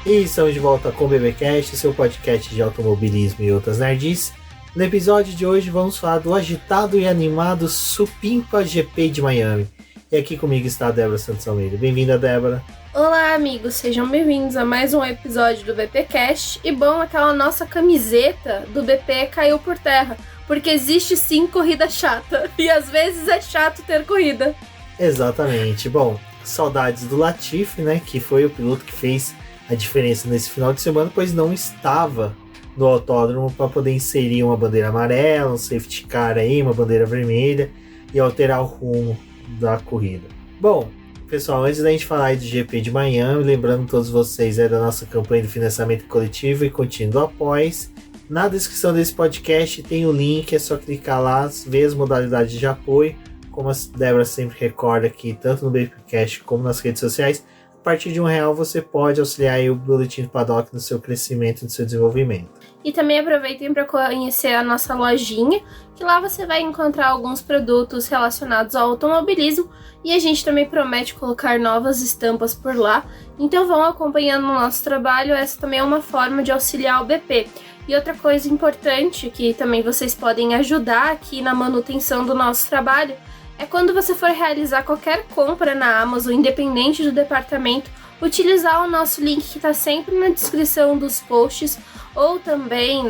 E estamos de volta com o BBcast, seu podcast de automobilismo e outras nerds. No episódio de hoje vamos falar do agitado e animado Supimpa GP de Miami. E aqui comigo está a Débora Santos Almeida. Bem-vinda, Débora. Olá, amigos, sejam bem-vindos a mais um episódio do BPcast. E bom, aquela nossa camiseta do BP caiu por terra, porque existe sim corrida chata, e às vezes é chato ter corrida. Exatamente. Bom, saudades do Latifi, né, que foi o piloto que fez a diferença nesse final de semana, pois não estava no autódromo para poder inserir uma bandeira amarela, um safety car aí, uma bandeira vermelha e alterar o rumo da corrida. Bom, pessoal, antes da gente falar aí do GP de Miami, lembrando todos vocês da nossa campanha de financiamento coletivo e contínuo do Apoies. Na descrição desse podcast tem o link, é só clicar lá, ver as modalidades de apoio, como a Débora sempre recorda aqui, tanto no BPcast como nas redes sociais. A partir de R$1 você pode auxiliar aí o Boletim do Paddock no seu crescimento e no seu desenvolvimento. E também aproveitem para conhecer a nossa lojinha, que lá você vai encontrar alguns produtos relacionados ao automobilismo e a gente também promete colocar novas estampas por lá. Então vão acompanhando o nosso trabalho, essa também é uma forma de auxiliar o BP. E outra coisa importante que também vocês podem ajudar aqui na manutenção do nosso trabalho é quando você for realizar qualquer compra na Amazon, independente do departamento, utilizar o nosso link que está sempre na descrição dos posts ou também,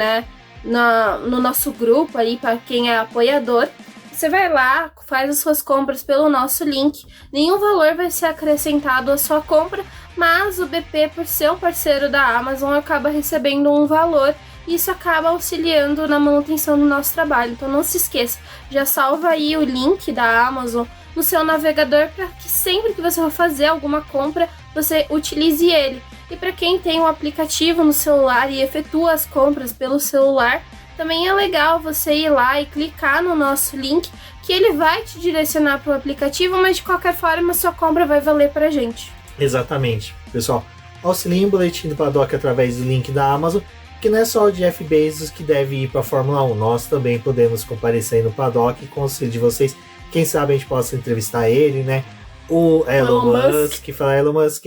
no nosso grupo ali para quem é apoiador. Você vai lá, faz as suas compras pelo nosso link, nenhum valor vai ser acrescentado à sua compra, mas o BP, por ser um parceiro da Amazon, acaba recebendo um valor. Isso acaba auxiliando na manutenção do nosso trabalho. Então não se esqueça, já salva aí o link da Amazon no seu navegador para que sempre que você for fazer alguma compra, você utilize ele. E para quem tem um aplicativo no celular e efetua as compras pelo celular, também é legal você ir lá e clicar no nosso link, que ele vai te direcionar para o aplicativo, mas de qualquer forma a sua compra vai valer para a gente. Exatamente. Pessoal, auxiliem o Boletim do Paddock através do link da Amazon, que não é só o Jeff Bezos que deve ir para a Fórmula 1, nós também podemos comparecer aí no Paddock e com o auxílio de vocês, quem sabe a gente possa entrevistar ele, né? O Elon Musk, fala, Elon Musk,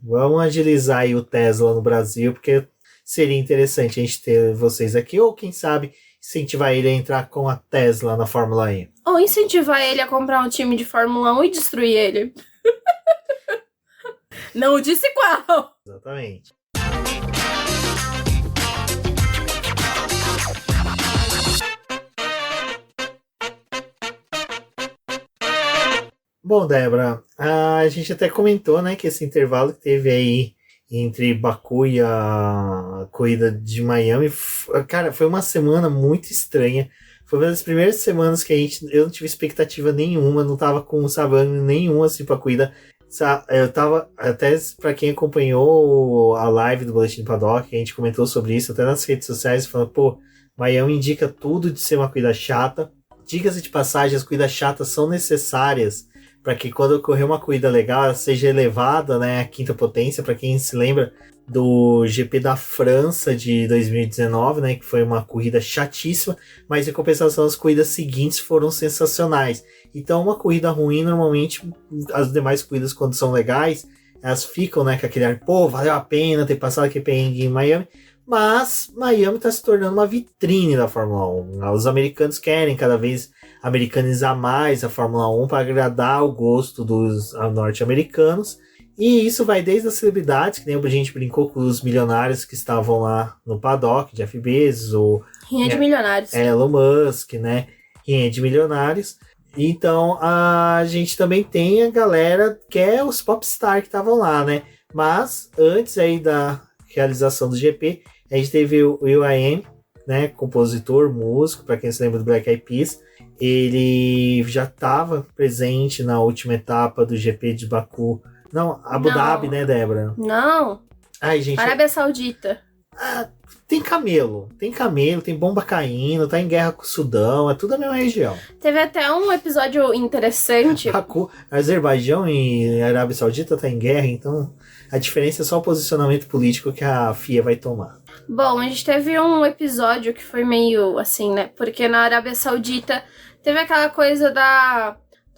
vamos agilizar aí o Tesla no Brasil, porque seria interessante a gente ter vocês aqui, ou quem sabe incentivar ele a entrar com a Tesla na Fórmula E. Ou incentivar ele a comprar um time de Fórmula 1 e destruir ele. Não disse qual! Exatamente. Bom, Débora, a gente até comentou, né, que esse intervalo que teve aí entre Baku e a corrida de Miami, cara, foi uma semana muito estranha. Foi uma das primeiras semanas que eu não tive expectativa nenhuma, não tava com ânimo nenhum assim pra corrida. Eu tava, até pra quem acompanhou a live do Boletim do Paddock, a gente comentou sobre isso até nas redes sociais, falando, pô, Miami indica tudo de ser uma corrida chata. Diga-se de passagem, as corridas chatas são necessárias para que quando ocorrer uma corrida legal, ela seja elevada, né, à quinta potência. Para quem se lembra do GP da França de 2019, né, que foi uma corrida chatíssima, mas em compensação as corridas seguintes foram sensacionais. Então uma corrida ruim, normalmente as demais corridas, quando são legais, elas ficam, né, com aquele ar, pô, valeu a pena ter passado aqui em Miami. Mas Miami está se tornando uma vitrine da Fórmula 1. Os americanos querem cada vez americanizar mais a Fórmula 1 para agradar o gosto dos norte-americanos. E isso vai desde as celebridades, que nem a gente brincou com os milionários que estavam lá no paddock, Jeff Bezos, ou Rinha de milionários. Elon Musk, né? Rinha de milionários. Então a gente também tem a galera que é os popstar que estavam lá, né? Mas antes aí da realização do GP, a gente teve o will.i.am, né, compositor, músico, para quem se lembra do Black Eyed Peas. Ele já estava presente na última etapa do GP de Baku. Não, Abu Dhabi, né, Débora? Não. Ai, gente. Arábia Saudita. Tem camelo, tem bomba caindo, tá em guerra com o Sudão, é tudo a mesma região. Teve até um episódio interessante. Baku, Azerbaijão e Arábia Saudita tá em guerra, então a diferença é só o posicionamento político que a FIA vai tomar. Bom, a gente teve um episódio que foi meio assim, né? Porque na Arábia Saudita teve aquela coisa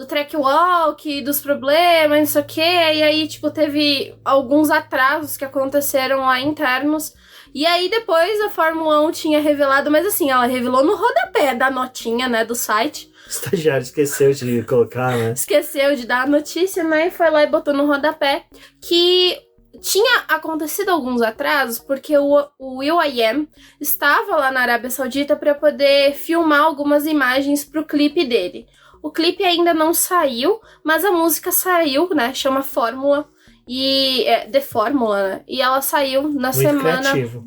do track walk, dos problemas, não sei o quê. E aí, tipo, teve alguns atrasos que aconteceram lá internos. E aí, depois, a Fórmula 1 tinha revelado, mas assim, ela revelou no rodapé da notinha, né, do site. O estagiário esqueceu de colocar, né? Esqueceu de dar a notícia, né, e foi lá e botou no rodapé que tinha acontecido alguns atrasos, porque o will.i.am estava lá na Arábia Saudita para poder filmar algumas imagens pro clipe dele. O clipe ainda não saiu, mas a música saiu, né, chama Fórmula. E The Fórmula, né? E ela saiu na semana. Criativo.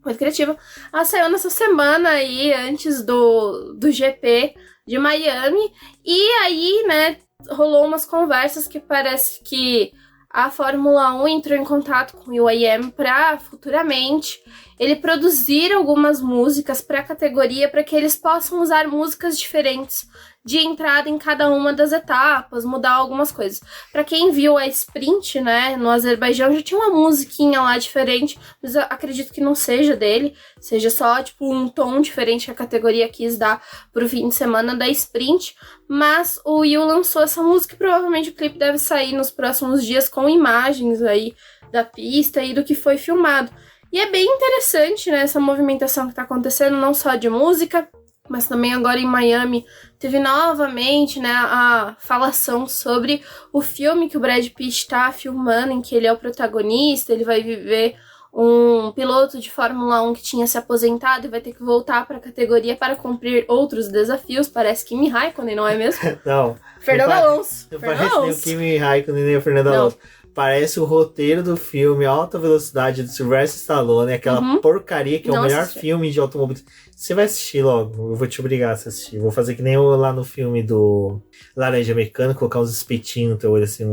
Muito criativa. Ela saiu nessa semana aí, antes do GP de Miami. E aí, né, rolou umas conversas que parece que a Fórmula 1 entrou em contato com o will.i.am para futuramente ele produzir algumas músicas para a categoria, para que eles possam usar músicas diferentes de entrada em cada uma das etapas, mudar algumas coisas. Para quem viu a sprint, né, no Azerbaijão, já tinha uma musiquinha lá diferente, mas eu acredito que não seja dele, seja só tipo um tom diferente que a categoria quis dar pro fim de semana da sprint. Mas o Will lançou essa música e provavelmente o clipe deve sair nos próximos dias com imagens aí da pista e do que foi filmado. E é bem interessante, né, essa movimentação que tá acontecendo, não só de música, mas também agora em Miami teve novamente, né, a falação sobre o filme que o Brad Pitt tá filmando, em que ele é o protagonista, ele vai viver um piloto de Fórmula 1 que tinha se aposentado e vai ter que voltar para a categoria para cumprir outros desafios. Parece Kimi Raikkonen, não é mesmo? Não. Fernando Alonso. Não parece nem o Kimi Raikkonen nem o Fernando Alonso. Parece o roteiro do filme Alta Velocidade do Sylvester Stallone, aquela porcaria que é o melhor filme de automobilismo. Você vai assistir logo, eu vou te obrigar a assistir. Vou fazer que nem eu lá no filme do Laranja Mecânica, colocar uns espetinhos no teu olho, assim,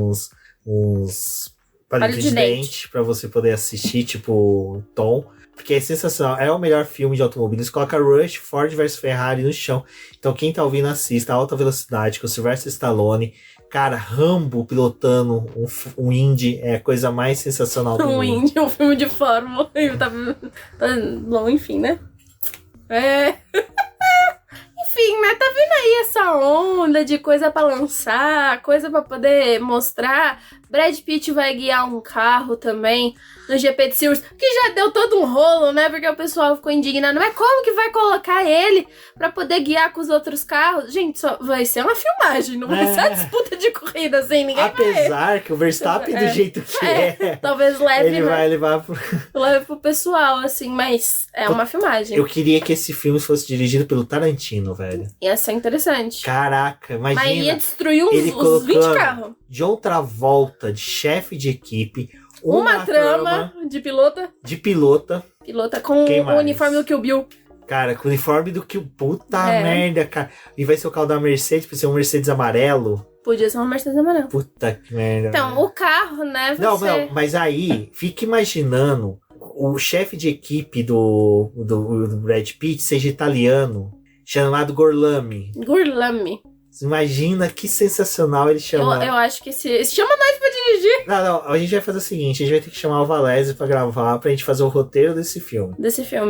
uns palitos de dente pra você poder assistir, tipo Tom. Porque é sensacional, é o melhor filme de automobilismo. Coloca Rush, Ford vs Ferrari no chão. Então quem tá ouvindo assista Alta Velocidade com o Sylvester Stallone. Cara, Rambo pilotando um Indy é a coisa mais sensacional do mundo. Um Indy, um filme de Fórmula. Bom, enfim, né? Enfim, né? Tá vendo aí essa onda de coisa pra lançar, coisa pra poder mostrar. Brad Pitt vai guiar um carro também no GP de Silverstone, que já deu todo um rolo, né? Porque o pessoal ficou indignado. Mas como que vai colocar ele pra poder guiar com os outros carros? Gente, só vai ser uma filmagem, não vai ser uma disputa de corrida, assim, ninguém Apesar que o Verstappen, do jeito que talvez leve, ele vai levar leve pro pessoal, assim, mas é uma filmagem. Eu queria que esse filme fosse dirigido pelo Tarantino, velho. Ia ser interessante. Caraca, imagina. Mas ia destruir uns 20 carros. John Travolta, de chefe de equipe, uma trama de pilota. Pilota com o uniforme do Kill Bill. Cara, com o uniforme do Kill... Puta merda, cara. E vai ser o carro da Mercedes, vai ser um Mercedes amarelo. Podia ser uma Mercedes amarela. Puta que merda. Então, velho. O carro, né? Não, mas aí, fica imaginando o chefe de equipe do Brad Pitt seja italiano, chamado Gorlami. Você imagina que sensacional ele chama. Eu acho que chama nós pra dirigir. Não, a gente vai fazer o seguinte, a gente vai ter que chamar o Valese pra gravar, pra gente fazer o roteiro desse filme.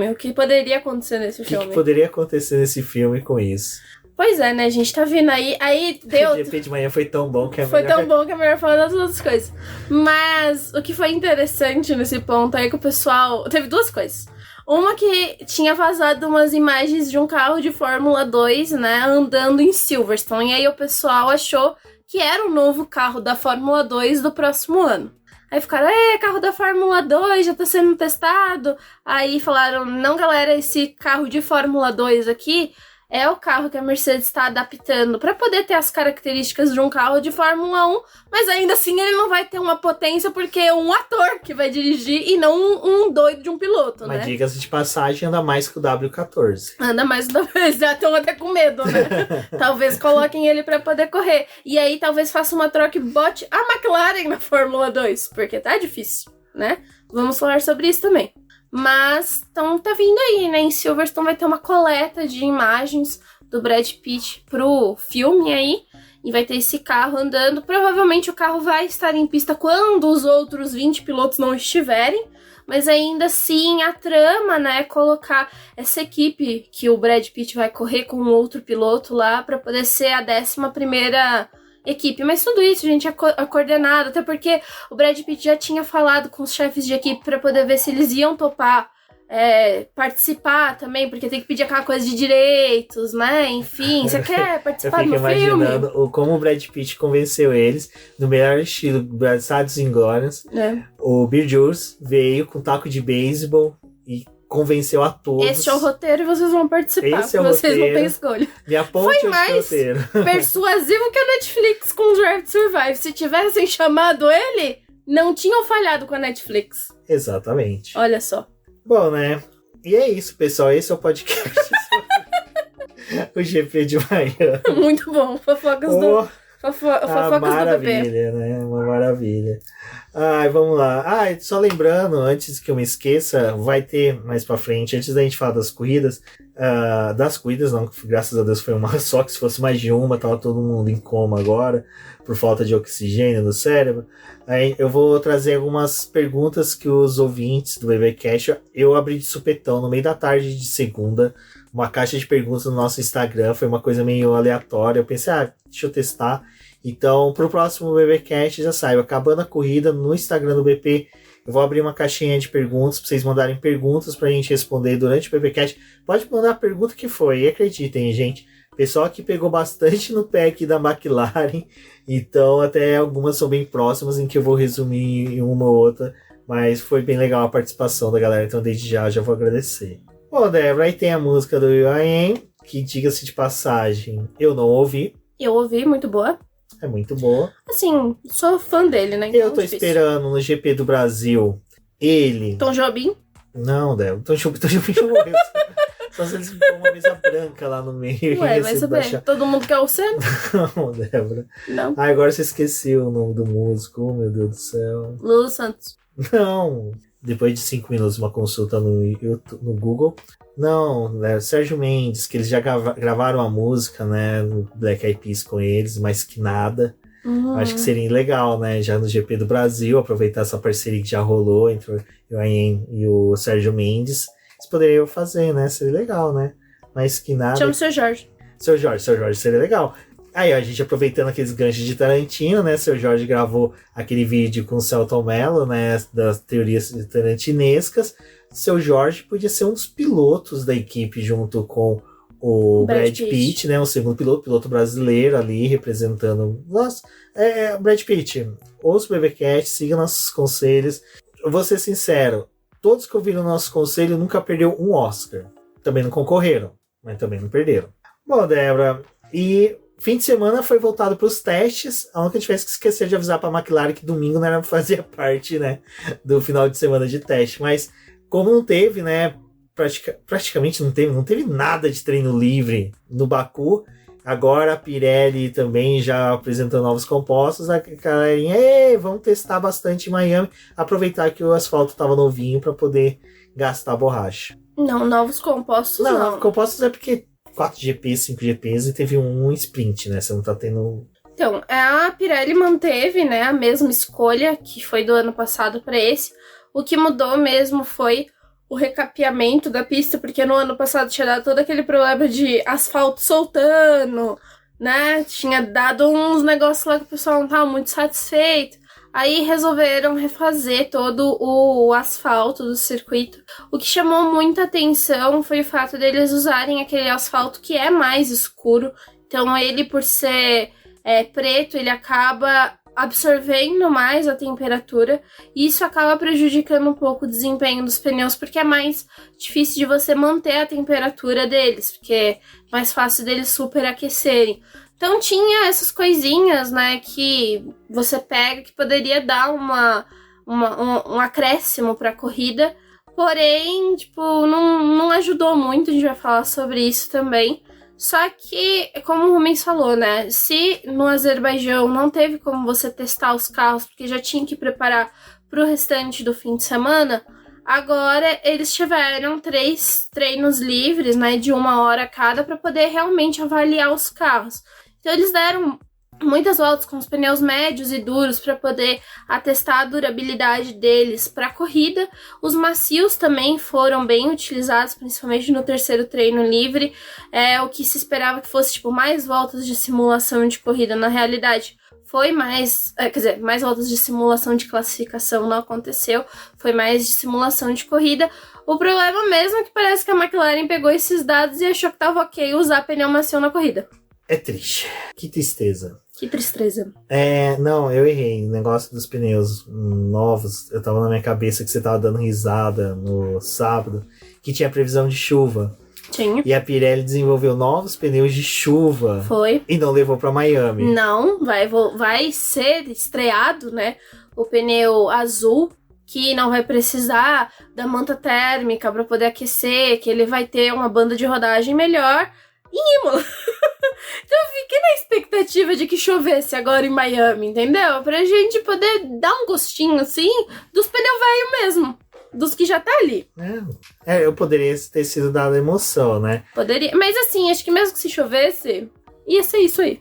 O que poderia acontecer nesse filme. O que poderia acontecer nesse filme com isso? Pois é, né, a gente tá vindo aí deu... O GP de manhã foi tão bom que é Foi tão bom que é melhor falar das outras coisas. Mas o que foi interessante nesse ponto é que o pessoal... Teve duas coisas. Uma que tinha vazado umas imagens de um carro de Fórmula 2, né, andando em Silverstone. E aí o pessoal achou que era o novo carro da Fórmula 2 do próximo ano. Aí ficaram, carro da Fórmula 2 já tá sendo testado. Aí falaram, não galera, esse carro de Fórmula 2 aqui é o carro que a Mercedes está adaptando para poder ter as características de um carro de Fórmula 1, mas ainda assim ele não vai ter uma potência porque é um ator que vai dirigir e não um doido de um piloto, né? Mas diga-se de passagem, anda mais que o W14. Anda mais que o W14, já estão até com medo, né? Talvez coloquem ele para poder correr. E aí talvez faça uma troca e bote a McLaren na Fórmula 2, porque tá difícil, né? Vamos falar sobre isso também. Mas, então tá vindo aí, né? Em Silverstone vai ter uma coleta de imagens do Brad Pitt pro filme aí. E vai ter esse carro andando. Provavelmente o carro vai estar em pista quando os outros 20 pilotos não estiverem. Mas ainda assim, a trama, né, é colocar essa equipe que o Brad Pitt vai correr com um outro piloto lá pra poder ser a 11ª equipe. Mas tudo isso, gente, é coordenado, até porque o Brad Pitt já tinha falado com os chefes de equipe pra poder ver se eles iam topar participar também, porque tem que pedir aquela coisa de direitos, né? Enfim, você quer participar do filme? Eu fico imaginando como o Brad Pitt convenceu eles, no melhor estilo Bastardos Inglórios. O Beetlejuice veio com taco de beisebol e convenceu a todos. Esse é o roteiro e vocês vão participar, Esse é o vocês roteiro. não têm escolha. Me aponte o roteiro. Persuasivo que a Netflix com o Drive to Survive. Se tivessem chamado ele, não tinham falhado com a Netflix. Exatamente. Olha só. Bom, né? E é isso, pessoal. Esse é o podcast o GP de Miami. Muito bom. Fofocas do maravilha, BP. Né? Uma maravilha. Ai, vamos lá. Só lembrando, antes que eu me esqueça, vai ter mais pra frente, antes da gente falar das corridas, não, graças a Deus foi uma só, que se fosse mais de uma, tava todo mundo em coma agora, por falta de oxigênio no cérebro. Aí eu vou trazer algumas perguntas que os ouvintes do BBcast, eu abri de supetão no meio da tarde de segunda, uma caixa de perguntas no nosso Instagram, foi uma coisa meio aleatória, eu pensei, deixa eu testar. Então, pro próximo BBcast, já saiba, acabando a corrida no Instagram do BP, eu vou abrir uma caixinha de perguntas pra vocês mandarem perguntas pra gente responder durante o BBcast. Pode mandar a pergunta que for, e acreditem, gente, pessoal que pegou bastante no pé aqui da McLaren, então até algumas são bem próximas, em que eu vou resumir em uma ou outra, mas foi bem legal a participação da galera, então desde já vou agradecer. Bom, Débora, aí tem a música do will.i.am, que, diga-se de passagem, eu não ouvi. Eu ouvi, muito boa. É muito boa. Assim, sou fã dele, né? Então eu tô esperando no GP do Brasil ele... Tom Jobim? Não, Débora, Tom Jobim já morreu. Só se eles ficam uma mesa branca lá no meio. Ué, vai saber. Baixar. Todo mundo quer o Senna? Não, Débora. Não. Agora você esqueceu o nome do músico, oh, meu Deus do céu. Lulu Santos. Não. Depois de 5 minutos, uma consulta no Google. Não, né, Sérgio Mendes, que eles já gravaram a música, né, no Black Eyed Peas com eles, mas que nada. Acho que seria legal, né, já no GP do Brasil, aproveitar essa parceria que já rolou entre o will.i.am e o Sérgio Mendes. Eles poderiam fazer, né, seria legal, né, mas que nada. Chama o Seu Jorge. Seu Jorge seria legal. Aí, a gente aproveitando aqueles ganchos de Tarantino, né? Seu Jorge gravou aquele vídeo com o Celton Mello, né? Das teorias tarantinescas. Seu Jorge podia ser um dos pilotos da equipe junto com o Brad Pitt, né? O segundo piloto brasileiro ali, representando... Nossa, Brad Pitt, ouça o BBcast, siga nossos conselhos. Eu vou ser sincero, todos que ouviram nosso conselho nunca perdeu um Oscar. Também não concorreram, mas também não perderam. Bom, Débora, e... Fim de semana foi voltado para os testes, a única tivesse que esquecer de avisar para a McLaren que domingo não era fazia parte, né, do final de semana de teste. Mas como não teve, né, praticamente não teve nada de treino livre no Baku. Agora a Pirelli também já apresentou novos compostos. A galerinha, vamos testar bastante em Miami, aproveitar que o asfalto estava novinho para poder gastar borracha. Não, novos compostos não. Novos compostos é porque 4 GPs, 5 GPs e teve um sprint, né? Você não tá tendo... Então, a Pirelli manteve, né, a mesma escolha que foi do ano passado para esse. O que mudou mesmo foi o recapeamento da pista, porque no ano passado tinha dado todo aquele problema de asfalto soltando, né? Tinha dado uns negócios lá que o pessoal não tava muito satisfeito. Aí resolveram refazer todo o asfalto do circuito. O que chamou muita atenção foi o fato deles usarem aquele asfalto que é mais escuro. Então ele, por ser preto, ele acaba absorvendo mais a temperatura. E isso acaba prejudicando um pouco o desempenho dos pneus, porque é mais difícil de você manter a temperatura deles, porque é mais fácil deles superaquecerem. Então tinha essas coisinhas, né, que você pega que poderia dar um acréscimo para a corrida, porém, tipo, não ajudou muito, a gente vai falar sobre isso também. Só que, como o Rubens falou, né, se no Azerbaijão não teve como você testar os carros, porque já tinha que preparar para o restante do fim de semana, agora eles tiveram 3 treinos livres, né, de 1 hora cada, para poder realmente avaliar os carros. Então eles deram muitas voltas com os pneus médios e duros para poder atestar a durabilidade deles para a corrida. Os macios também foram bem utilizados, principalmente no terceiro treino livre. O que se esperava que fosse tipo mais voltas de simulação de corrida, na realidade foi mais, mais voltas de simulação de classificação não aconteceu, foi mais de simulação de corrida. O problema mesmo é que parece que a McLaren pegou esses dados e achou que tava ok usar pneu macio na corrida. É triste. Que tristeza. Que tristeza. Não, eu errei. O negócio dos pneus novos, eu tava na minha cabeça que você tava dando risada no sábado, que tinha previsão de chuva. Tinha. E a Pirelli desenvolveu novos pneus de chuva. Foi. E não levou pra Miami. Não, vai ser estreado, né, o pneu azul, que não vai precisar da manta térmica para poder aquecer, que ele vai ter uma banda de rodagem melhor em Imola. Então eu fiquei na expectativa de que chovesse agora em Miami, entendeu? Pra gente poder dar um gostinho, assim, dos pneus velhos mesmo. Dos que já tá ali. Eu poderia ter sido dado emoção, né? Poderia. Mas assim, acho que mesmo que se chovesse, ia ser isso aí.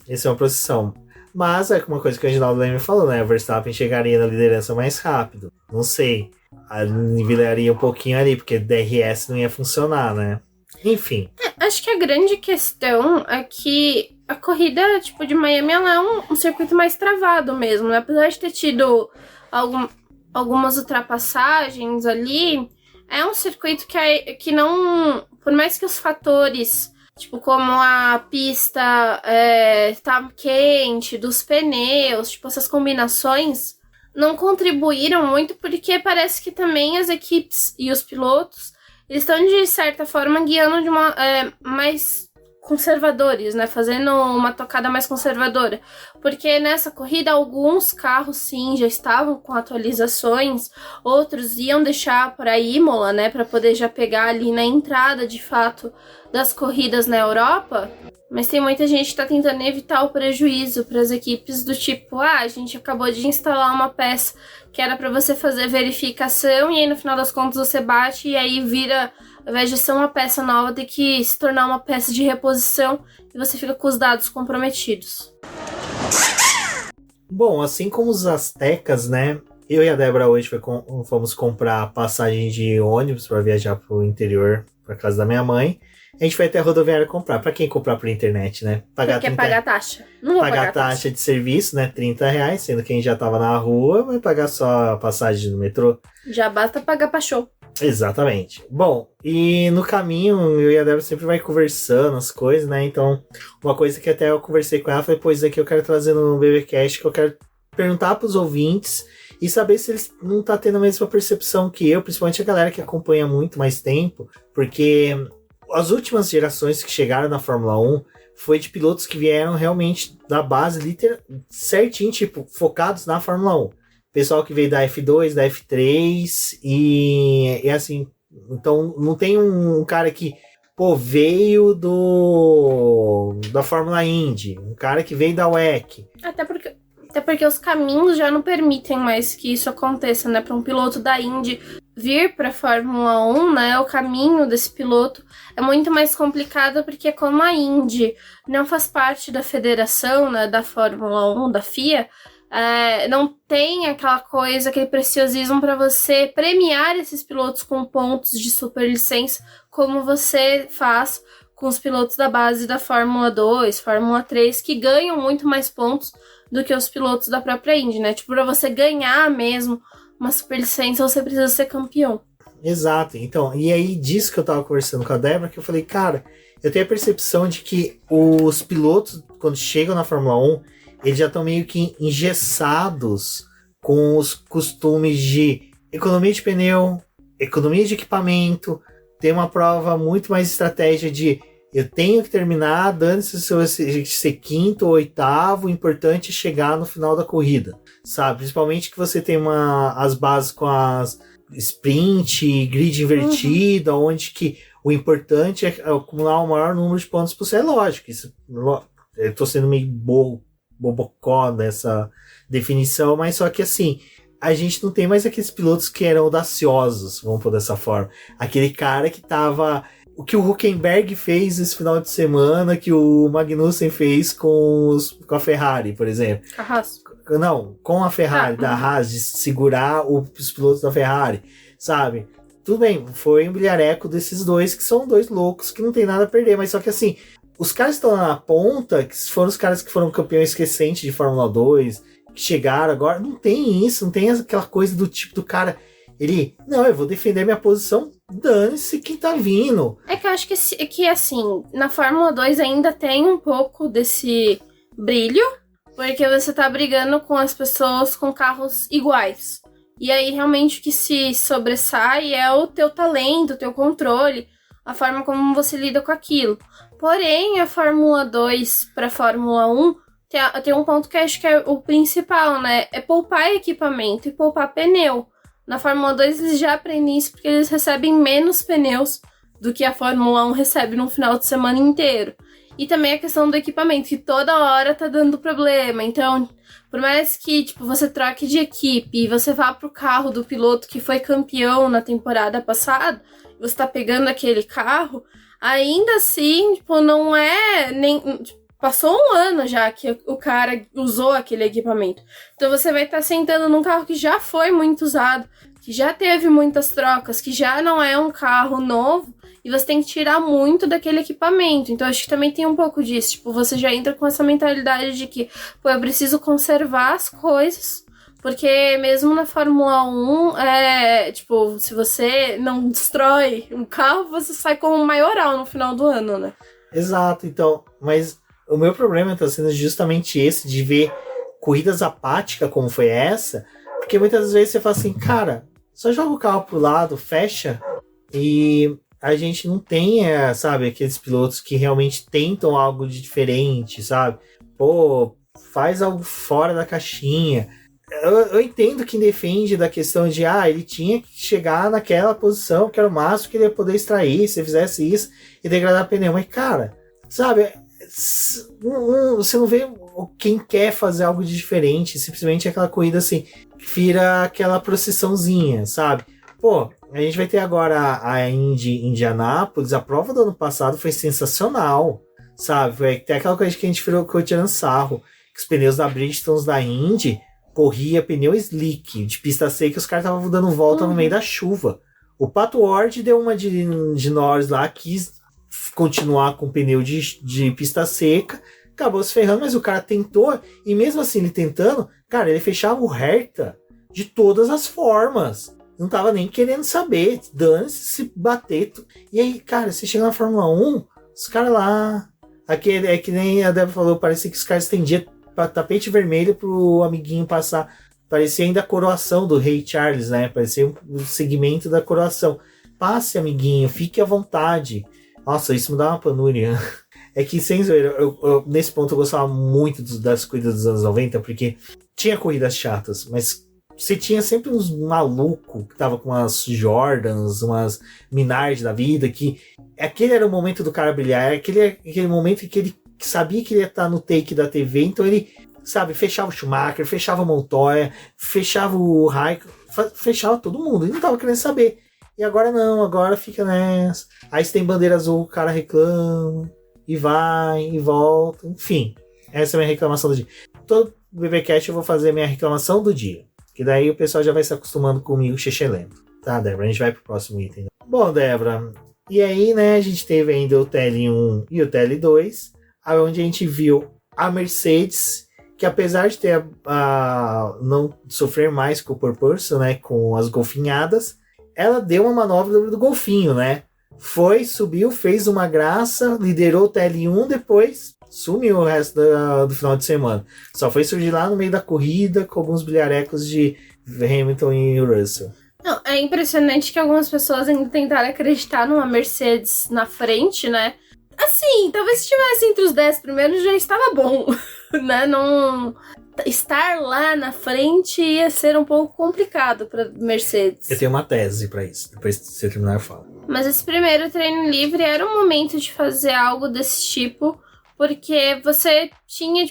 Essa é uma procissão. Mas é uma coisa que o Reginaldo Leme falou, né? O Verstappen chegaria na liderança mais rápido. Não sei. Nivelaria um pouquinho ali, porque DRS não ia funcionar, né? Enfim. Acho que a grande questão é que a corrida, tipo, de Miami, ela é um circuito mais travado mesmo, né? Apesar de ter tido algumas ultrapassagens ali, é um circuito que não... Por mais que os fatores, tipo, como a pista tá quente, dos pneus, tipo, essas combinações, não contribuíram muito, porque parece que também as equipes e os pilotos, eles estão, de certa forma, guiando de uma mais conservadores, né? Fazendo uma tocada mais conservadora. Porque nessa corrida, alguns carros, sim, já estavam com atualizações. Outros iam deixar para Imola, né? Para poder já pegar ali na entrada, de fato, das corridas na Europa. Mas tem muita gente que tá tentando evitar o prejuízo para as equipes do tipo, a gente acabou de instalar uma peça que era para você fazer verificação e aí no final das contas você bate e aí vira, ao invés de ser uma peça nova, tem que se tornar uma peça de reposição e você fica com os dados comprometidos. Bom, assim como os astecas, né? Eu e a Débora hoje fomos comprar passagem de ônibus para viajar pro interior, para casa da minha mãe. A gente vai até a rodoviária comprar. Pra quem comprar por internet, né? Pagar taxa. Não vou pagar taxa de serviço, né? R$30, sendo que a gente já tava na rua, vai pagar só a passagem no metrô. Já basta pagar pra show. Exatamente. Bom, e no caminho, eu e a Débora sempre vai conversando as coisas, né? Então, uma coisa que até eu conversei com ela foi, pô, isso aqui eu quero trazer no BBcast, que eu quero perguntar pros ouvintes e saber se eles não tá tendo a mesma percepção que eu, principalmente a galera que acompanha muito mais tempo, porque as últimas gerações que chegaram na Fórmula 1 foi de pilotos que vieram realmente da base, certinho, tipo, focados na Fórmula 1. Pessoal que veio da F2, da F3 e assim, então não tem um cara que, pô, veio da Fórmula Indy, um cara que veio da WEC. Até porque os caminhos já não permitem mais que isso aconteça, né? Para um piloto da Indy vir para a Fórmula 1, né? O caminho desse piloto é muito mais complicado, porque como a Indy não faz parte da federação, né, da Fórmula 1, da FIA, não tem aquela coisa, aquele preciosismo para você premiar esses pilotos com pontos de superlicença, como você faz com os pilotos da base da Fórmula 2, Fórmula 3, que ganham muito mais pontos do que os pilotos da própria Indy, né? Tipo, pra você ganhar mesmo uma superlicença, você precisa ser campeão. Exato. Então, e aí disso que eu tava conversando com a Débora, que eu falei, cara, eu tenho a percepção de que os pilotos, quando chegam na Fórmula 1, eles já estão meio que engessados com os costumes de economia de pneu, economia de equipamento, ter uma prova muito mais estratégia de eu tenho que terminar, dane-se se eu ser quinto ou oitavo, o importante é chegar no final da corrida, sabe? Principalmente que você tem as bases com as sprint, grid invertido, onde que o importante é acumular o maior número de pontos possível. É lógico, isso, eu tô sendo meio bobocó nessa definição, mas só que assim, a gente não tem mais aqueles pilotos que eram audaciosos, vamos pôr dessa forma. Aquele cara que tava o que o Hülkenberg fez esse final de semana, que o Magnussen fez com a Ferrari, por exemplo. A Haas. Não, com a Ferrari, da Haas, de segurar os pilotos da Ferrari, sabe? Tudo bem, foi um bilhareco desses dois, que são dois loucos, que não tem nada a perder, mas só que assim, os caras que estão na ponta, que foram os caras que foram campeões recentes de Fórmula 2, que chegaram agora, não tem isso, não tem aquela coisa do tipo do cara, não, eu vou defender minha posição, dane-se quem tá vindo. É que eu acho que assim, na Fórmula 2 ainda tem um pouco desse brilho, porque você tá brigando com as pessoas com carros iguais. E aí, realmente, o que se sobressai é o teu talento, o teu controle, a forma como você lida com aquilo. Porém, a Fórmula 2 pra Fórmula 1 tem um ponto que eu acho que é o principal, né? É poupar equipamento e poupar pneu. Na Fórmula 2 eles já aprendem isso porque eles recebem menos pneus do que a Fórmula 1 recebe num final de semana inteiro. E também a questão do equipamento, que toda hora tá dando problema. Então, por mais que você troque de equipe e você vá pro carro do piloto que foi campeão na temporada passada, você tá pegando aquele carro, ainda assim, não é nem... Passou um ano já que o cara usou aquele equipamento. Então você vai estar sentando num carro que já foi muito usado, que já teve muitas trocas, que já não é um carro novo, e você tem que tirar muito daquele equipamento. Então acho que também tem um pouco disso. Você já entra com essa mentalidade de que, eu preciso conservar as coisas, porque mesmo na Fórmula 1, se você não destrói um carro, você sai com um maioral no final do ano, né? Exato, então, mas o meu problema está sendo justamente esse, de ver corridas apáticas como foi essa, porque muitas vezes você fala assim, cara, só joga o carro pro lado, fecha, e a gente não tem, sabe, aqueles pilotos que realmente tentam algo de diferente, sabe? Faz algo fora da caixinha. Eu entendo quem defende da questão de, ele tinha que chegar naquela posição, que era o máximo que ele ia poder extrair, se ele fizesse isso, e degradar pneu, mas cara, sabe, você não vê quem quer fazer algo de diferente, simplesmente aquela corrida assim, vira aquela procissãozinha, sabe? A gente vai ter agora a Indianápolis, a prova do ano passado foi sensacional, sabe? Foi até aquela coisa que a gente ficou tirando sarro, que os pneus da Bridgestone da Indy corria pneu slick, de pista seca, os caras estavam dando volta no meio da chuva. O Pato Ward deu uma de Norris lá, quis continuar com pneu de pista seca, acabou se ferrando, mas o cara tentou, e mesmo assim ele tentando, cara, ele fechava o Hertha de todas as formas, não tava nem querendo saber, dane-se, se bater, e aí, cara, você chega na Fórmula 1, os caras lá, aquele, é que nem a Débora falou, parecia que os caras estendiam tapete vermelho pro amiguinho passar, parecia ainda a coroação do Rei Charles, né, parecia um segmento da coroação, passe amiguinho, fique à vontade. Nossa, isso me dá uma panúria. É que, sem zoeira, nesse ponto eu gostava muito das corridas dos anos 90, porque tinha corridas chatas, mas você tinha sempre uns malucos que tava com umas Jordans, umas Minardi da vida, que aquele era o momento do cara brilhar, aquele momento em que ele sabia que ele ia estar no take da TV, então ele, sabe, fechava o Schumacher, fechava o Montoya, fechava o Raikkonen, fechava todo mundo, ele não tava querendo saber. E agora não, agora fica nessa. Aí se tem bandeira azul, o cara reclama, e vai, e volta, enfim. Essa é a minha reclamação do dia. Todo BBcast eu vou fazer a minha reclamação do dia, que daí o pessoal já vai se acostumando comigo, lento. Tá, Débora? A gente vai pro próximo item. Bom, Débora, e aí, né, a gente teve ainda o TL1 e o TL2, onde a gente viu a Mercedes, que apesar de ter não sofrer mais com o Porpoise, né, com as golfinhadas, ela deu uma manobra do golfinho, né? Foi, subiu, fez uma graça, liderou o TL1, depois sumiu o resto do final de semana. Só foi surgir lá no meio da corrida com alguns bilharecos de Hamilton e Russell. Não, é impressionante que algumas pessoas ainda tentaram acreditar numa Mercedes na frente, né? Assim, talvez se estivesse entre os 10 primeiros já estava bom, né? Não... Estar lá na frente ia ser um pouco complicado para Mercedes. Eu tenho uma tese para isso, depois que você terminar eu falo. Mas esse primeiro treino livre era o momento de fazer algo desse tipo, porque você tinha,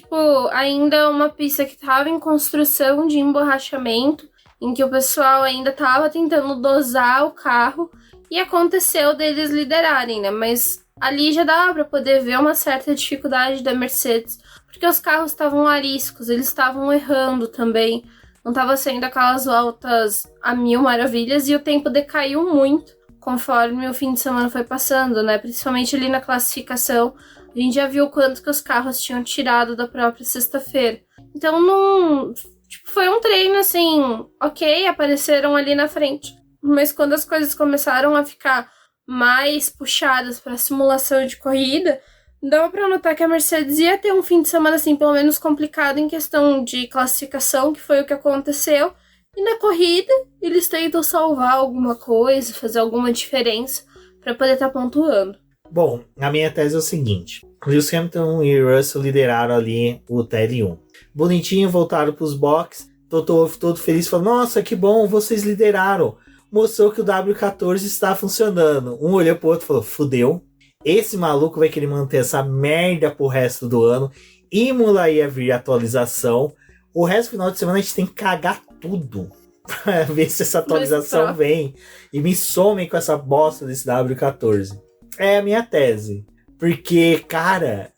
ainda uma pista que estava em construção de emborrachamento, em que o pessoal ainda estava tentando dosar o carro, e aconteceu deles liderarem, né? Mas ali já dava para poder ver uma certa dificuldade da Mercedes, porque os carros estavam ariscos, eles estavam errando também, não estava sendo aquelas voltas a mil maravilhas e o tempo decaiu muito conforme o fim de semana foi passando, né? Principalmente ali na classificação, a gente já viu quanto que os carros tinham tirado da própria sexta-feira. Então, não... foi um treino, assim, ok, apareceram ali na frente. Mas quando as coisas começaram a ficar mais puxadas para simulação de corrida, dava para notar que a Mercedes ia ter um fim de semana, assim, pelo menos complicado em questão de classificação, que foi o que aconteceu. E na corrida, eles tentam salvar alguma coisa, fazer alguma diferença para poder estar pontuando. Bom, a minha tese é o seguinte. Lewis Hamilton e Russell lideraram ali o TL1. Bonitinho, voltaram para os boxes. Todo feliz, falou, nossa, que bom, vocês lideraram. Mostrou que o W14 está funcionando. Um olhou pro outro e falou, fudeu. Esse maluco vai querer manter essa merda pro resto do ano. Imola ia vir atualização. O resto do final de semana a gente tem que cagar tudo pra ver se essa atualização vem. E me somem com essa bosta desse W14. É a minha tese. Porque, cara,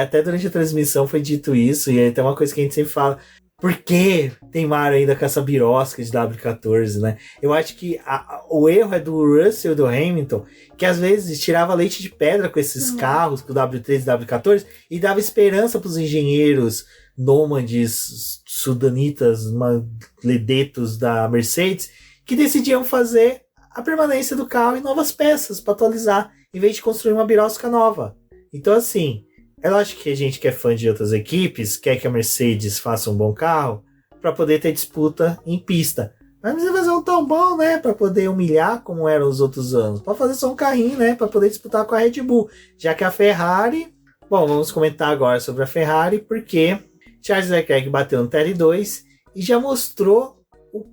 até durante a transmissão foi dito isso. E tem uma coisa que a gente sempre fala. Por que teimaram ainda com essa birosca de W14, né? Eu acho que o erro é do Russell e do Hamilton, que às vezes tirava leite de pedra com esses carros, com o W13 e W14, e dava esperança para os engenheiros nômades, sudanitas, ledetos da Mercedes, que decidiam fazer a permanência do carro em novas peças para atualizar, em vez de construir uma birosca nova. Então, assim, é lógico que a gente que é fã de outras equipes quer que a Mercedes faça um bom carro para poder ter disputa em pista. Mas precisa fazer um tão bom, né? Para poder humilhar como eram os outros anos. Para fazer só um carrinho, né? Para poder disputar com a Red Bull. Já que a Ferrari... Bom, vamos comentar agora sobre a Ferrari, porque Charles Leclerc bateu no TL2 e já mostrou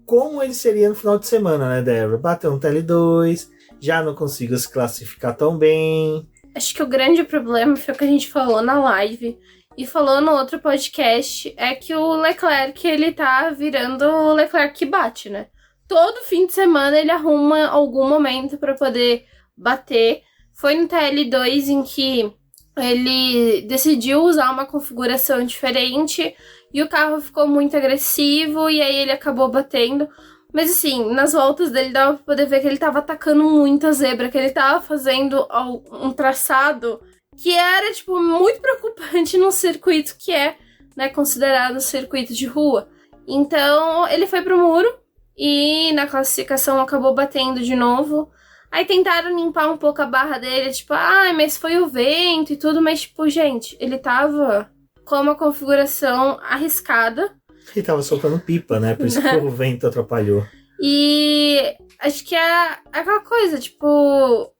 como ele seria no final de semana, né, Débora? Bateu no TL2, já não conseguiu se classificar tão bem. Acho que o grande problema foi o que a gente falou na live e falou no outro podcast, é que o Leclerc, ele tá virando o Leclerc que bate, né? Todo fim de semana ele arruma algum momento para poder bater. Foi no TL2 em que ele decidiu usar uma configuração diferente e o carro ficou muito agressivo e aí ele acabou batendo. Mas assim, nas voltas dele dava pra poder ver que ele tava atacando muito a zebra, que ele tava fazendo um traçado que era, tipo, muito preocupante num circuito que é, né, considerado circuito de rua. Então, ele foi pro muro e na classificação acabou batendo de novo. Aí tentaram limpar um pouco a barra dele, tipo, mas foi o vento e tudo, mas, tipo, gente, ele tava com uma configuração arriscada. Ele tava soltando pipa, né? Por isso que o vento atrapalhou. E acho que é aquela coisa, tipo...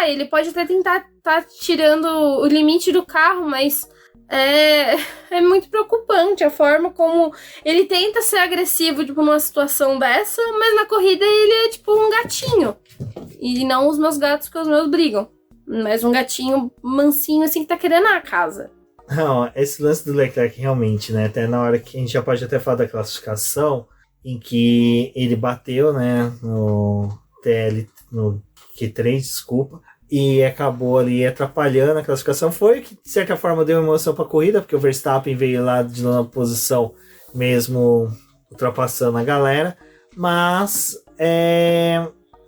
ele pode até tentar tá tirando o limite do carro, mas é muito preocupante a forma como ele tenta ser agressivo, tipo, numa situação dessa, mas na corrida ele é, tipo, um gatinho. E não os meus gatos, que os meus brigam. Mas um gatinho mansinho, assim, que tá querendo a casa. Não, esse lance do Leclerc realmente, né? Até na hora que a gente já pode até falar da classificação, em que ele bateu, né? No Q3, desculpa, e acabou ali atrapalhando a classificação. Foi que, de certa forma, deu emoção pra corrida, porque o Verstappen veio lá de nona posição, mesmo ultrapassando a galera. Mas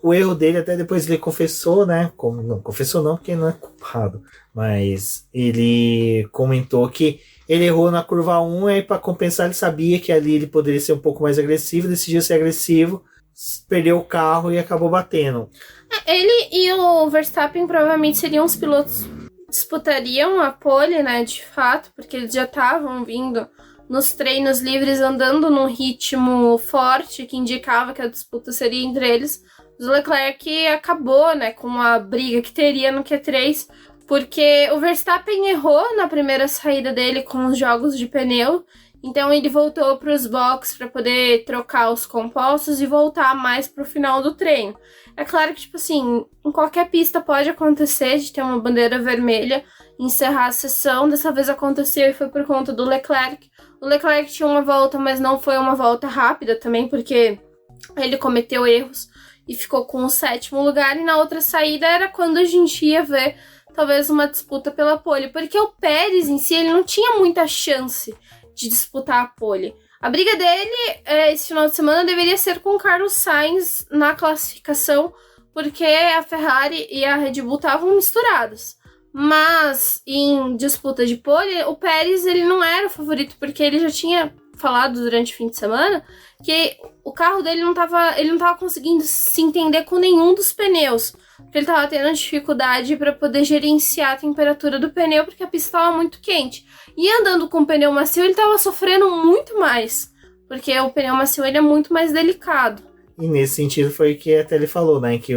o erro dele, até depois ele confessou, né? Não confessou não, porque não é culpado. Mas ele comentou que ele errou na curva 1 e para compensar ele sabia que ali ele poderia ser um pouco mais agressivo, decidiu ser agressivo, perdeu o carro e acabou batendo. Ele e o Verstappen provavelmente seriam os pilotos que disputariam a pole, né, de fato, porque eles já estavam vindo nos treinos livres andando num ritmo forte que indicava que a disputa seria entre eles. O Leclerc acabou, né, com a briga que teria no Q3, porque o Verstappen errou na primeira saída dele com os jogos de pneu, então ele voltou para os boxes para poder trocar os compostos e voltar mais para o final do treino. É claro que, tipo assim, em qualquer pista pode acontecer de ter uma bandeira vermelha, encerrar a sessão. Dessa vez aconteceu e foi por conta do Leclerc. O Leclerc tinha uma volta, mas não foi uma volta rápida também, porque ele cometeu erros. e ficou com o 7º lugar, e na outra saída era quando a gente ia ver talvez uma disputa pela pole, porque o Pérez em si, ele não tinha muita chance de disputar a pole. A briga dele, esse final de semana, deveria ser com o Carlos Sainz na classificação, porque a Ferrari e a Red Bull estavam misturadas. Mas, em disputa de pole, o Pérez, ele não era o favorito, porque ele já tinha falado durante o fim de semana que o carro dele não tava conseguindo se entender com nenhum dos pneus, porque ele tava tendo dificuldade para poder gerenciar a temperatura do pneu, porque a pista estava muito quente. E andando com o pneu macio, ele tava sofrendo muito mais, porque o pneu macio ele é muito mais delicado. E nesse sentido foi que até ele falou, né, que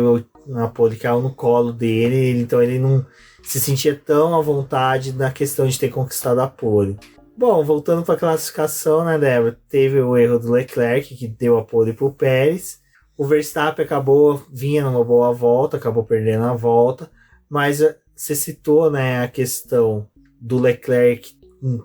a pole caiu no colo dele, então ele não se sentia tão à vontade na questão de ter conquistado a pole. Bom, voltando para a classificação, né, Débora? Teve o erro do Leclerc, que deu a pole para o Pérez. O Verstappen vinha numa boa volta, acabou perdendo a volta. Mas você citou, né, a questão do Leclerc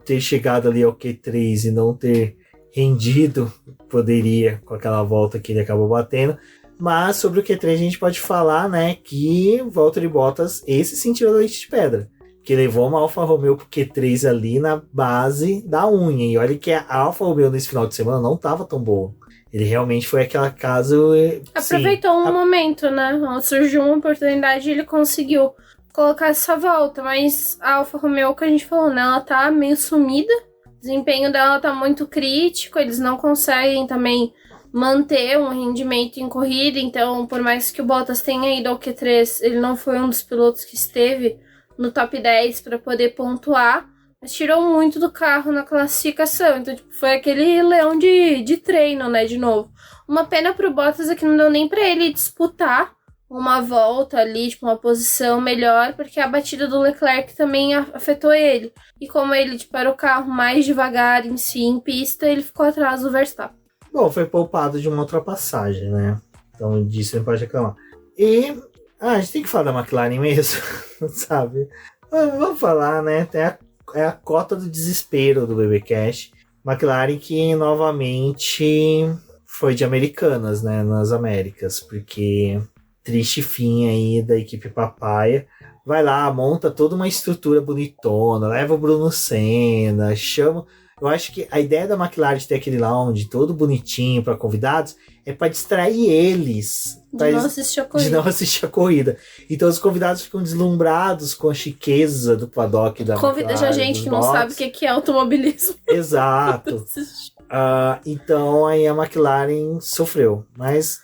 ter chegado ali ao Q3 e não ter rendido, poderia, com aquela volta que ele acabou batendo. Mas sobre o Q3 a gente pode falar, né, que Valtteri Bottas, esse sentiu a leite de pedra. Que levou uma Alfa Romeo pro Q3 ali na base da unha. E olha que a Alfa Romeo nesse final de semana não tava tão boa. Ele realmente foi aquele caso... Aproveitou um momento, né? Surgiu uma oportunidade e ele conseguiu colocar essa volta. Mas a Alfa Romeo, que a gente falou, né? Ela tá meio sumida. O desempenho dela tá muito crítico. Eles não conseguem também manter um rendimento em corrida. Então, por mais que o Bottas tenha ido ao Q3, ele não foi um dos pilotos que esteve no top 10 para poder pontuar, mas tirou muito do carro na classificação. Então, tipo, foi aquele leão de treino, né, de novo. Uma pena pro Bottas é que não deu nem para ele disputar uma volta ali, tipo, uma posição melhor, porque a batida do Leclerc também afetou ele. E como ele, tipo, era o carro mais devagar em si, em pista, ele ficou atrás do Verstappen. Bom, foi poupado de uma ultrapassagem, né? Então, disso não pode reclamar. E... a gente tem que falar da McLaren mesmo, sabe? Vamos falar, né? É a cota do desespero do BBcast. McLaren que novamente foi de Americanas, né? Nas Américas, porque triste fim aí da equipe papaya. Vai lá, monta toda uma estrutura bonitona, leva o Bruno Senna, chama... Eu acho que a ideia da McLaren de ter aquele lounge todo bonitinho para convidados é para distrair eles. De não assistir a corrida. Então os convidados ficam deslumbrados com a chiqueza do paddock da McLaren. Convida já gente que não sabe o que é automobilismo. Exato. Então aí a McLaren sofreu. Mas...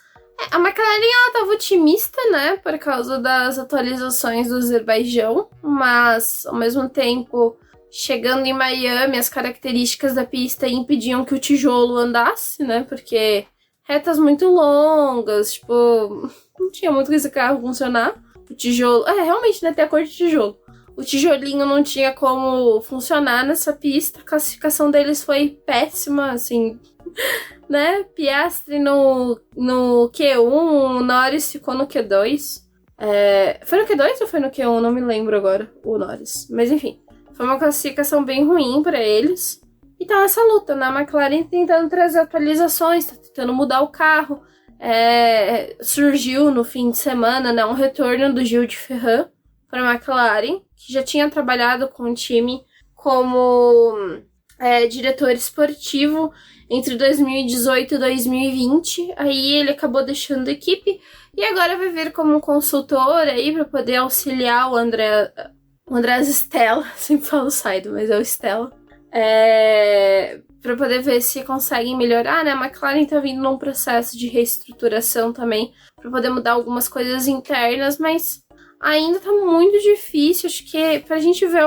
a McLaren, ela tava otimista, né? Por causa das atualizações do Azerbaijão. Mas, ao mesmo tempo... chegando em Miami, as características da pista impediam que o tijolo andasse, né? Porque retas muito longas, tipo, não tinha muito que esse carro funcionar. O tijolo... realmente, né? Tem a cor de tijolo. O tijolinho não tinha como funcionar nessa pista. A classificação deles foi péssima, assim, né? Piastri no Q1, Norris ficou no Q2. Foi no Q2 ou foi no Q1? Não me lembro agora, o Norris. Mas, enfim. Foi uma classificação bem ruim para eles. E tá nessa luta, né? A McLaren tentando trazer atualizações, tá tentando mudar o carro. Surgiu no fim de semana, né, um retorno do Gil de Ferran para a McLaren, que já tinha trabalhado com o time como diretor esportivo entre 2018 e 2020. Aí ele acabou deixando a equipe e agora vai vir como consultor aí para poder auxiliar o Andrés Stella, sempre falo Saido, mas é o Stella, para poder ver se conseguem melhorar, né? A McLaren tá vindo num processo de reestruturação também, para poder mudar algumas coisas internas, mas ainda tá muito difícil. Acho que pra gente ver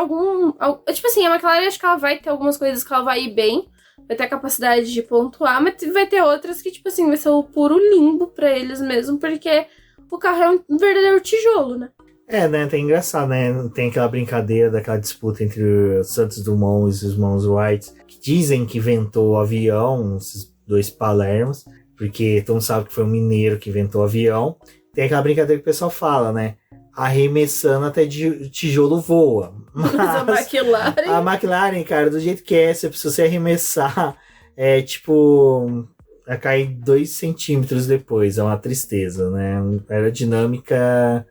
tipo assim, a McLaren, acho que ela vai ter algumas coisas que ela vai ir bem, vai ter a capacidade de pontuar, mas vai ter outras que, tipo assim, vai ser o puro limbo pra eles mesmo, porque o carro é um verdadeiro tijolo, né? Né, tem engraçado, né, tem aquela brincadeira daquela disputa entre o Santos Dumont e os irmãos Wright, que dizem que inventou o avião, esses dois Palermos, porque todo mundo sabe que foi um mineiro que inventou o avião. Tem aquela brincadeira que o pessoal fala, né, arremessando até tijolo voa. Mas a McLaren, cara, do jeito que se você arremessar, tipo, cai 2 centímetros depois, é uma tristeza, né? Aerodinâmica,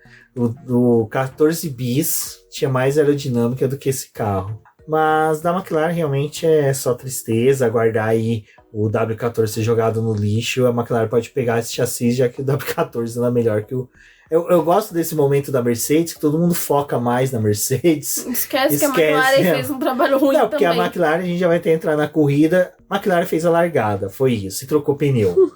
o 14 bis tinha mais aerodinâmica do que esse carro. Mas da McLaren realmente é só tristeza, aguardar aí o W14 ser jogado no lixo, a McLaren pode pegar esse chassi, já que o W14 não é melhor que o... Eu gosto desse momento da Mercedes, que todo mundo foca mais na Mercedes. Esquece que a McLaren fez um trabalho ruim não, porque também. a McLaren, a gente já vai ter entrar na corrida, a McLaren fez a largada, foi isso, e trocou pneu.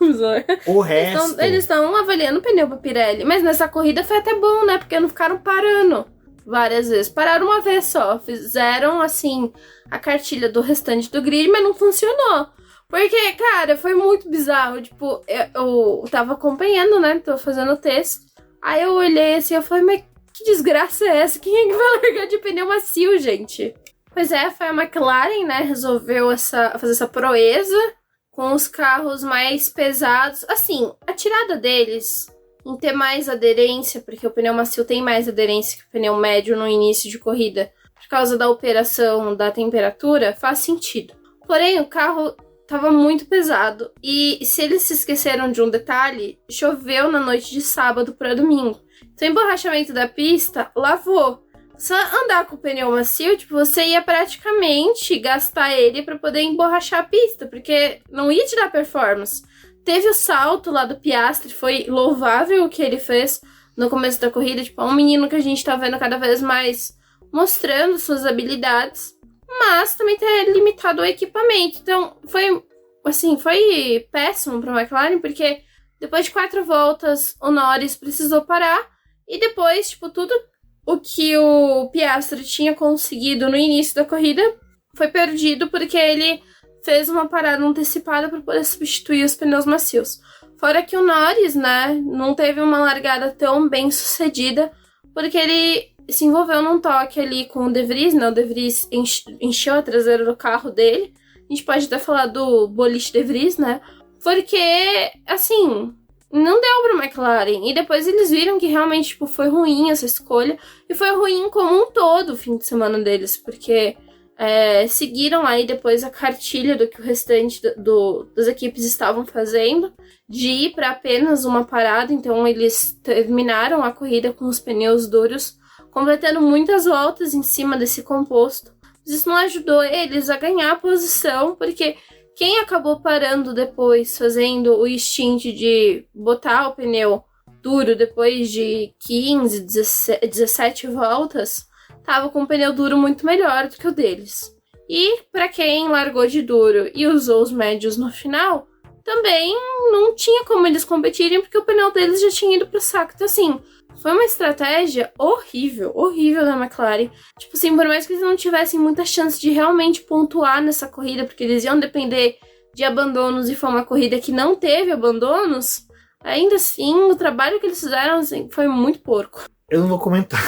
O resto... Eles estão avaliando o pneu pra Pirelli, mas nessa corrida foi até bom, né? Porque não ficaram parando várias vezes. Pararam uma vez só, fizeram, assim, a cartilha do restante do grid, mas não funcionou. Porque, cara, foi muito bizarro. Tipo, eu tava acompanhando, né? Tô fazendo o texto. Aí eu olhei assim, eu falei, mas que desgraça é essa? Quem é que vai largar de pneu macio, gente? Pois é, foi a McLaren, né? Resolveu fazer essa proeza com os carros mais pesados. Assim, a tirada deles em ter mais aderência, porque o pneu macio tem mais aderência que o pneu médio no início de corrida, por causa da operação da temperatura, faz sentido. Porém, o carro tava muito pesado. E se eles se esqueceram de um detalhe, choveu na noite de sábado para domingo. Então, o emborrachamento da pista lavou. Só andar com o pneu macio, tipo, você ia praticamente gastar ele para poder emborrachar a pista, porque não ia te dar performance. Teve o salto lá do Piastri, foi louvável o que ele fez no começo da corrida. Tipo, é um menino que a gente tá vendo cada vez mais mostrando suas habilidades, mas também ter limitado o equipamento. Então, foi péssimo para a McLaren, porque depois de 4 voltas, o Norris precisou parar, e depois, tipo, tudo o que o Piastri tinha conseguido no início da corrida foi perdido, porque ele fez uma parada antecipada para poder substituir os pneus macios. Fora que o Norris, né, não teve uma largada tão bem sucedida, porque ele se envolveu num toque ali com o De Vries, né? O De Vries encheu a traseira do carro dele. A gente pode até falar do boliche De Vries, né? Porque, assim, não deu pra McLaren. E depois eles viram que realmente, tipo, foi ruim essa escolha. E foi ruim como um todo o fim de semana deles. Porque seguiram aí depois a cartilha do que o restante das equipes estavam fazendo, de ir para apenas uma parada. Então eles terminaram a corrida com os pneus duros, completando muitas voltas em cima desse composto. Mas isso não ajudou eles a ganhar a posição, porque quem acabou parando depois, fazendo o stint de botar o pneu duro depois de 15, 17 voltas, tava com um pneu duro muito melhor do que o deles. E para quem largou de duro e usou os médios no final, também não tinha como eles competirem, porque o pneu deles já tinha ido pro saco. Então, assim, foi uma estratégia horrível da McLaren. Tipo assim, por mais que eles não tivessem muita chance de realmente pontuar nessa corrida, porque eles iam depender de abandonos, e foi uma corrida que não teve abandonos, ainda assim, o trabalho que eles fizeram, assim, foi muito porco. Eu não vou comentar.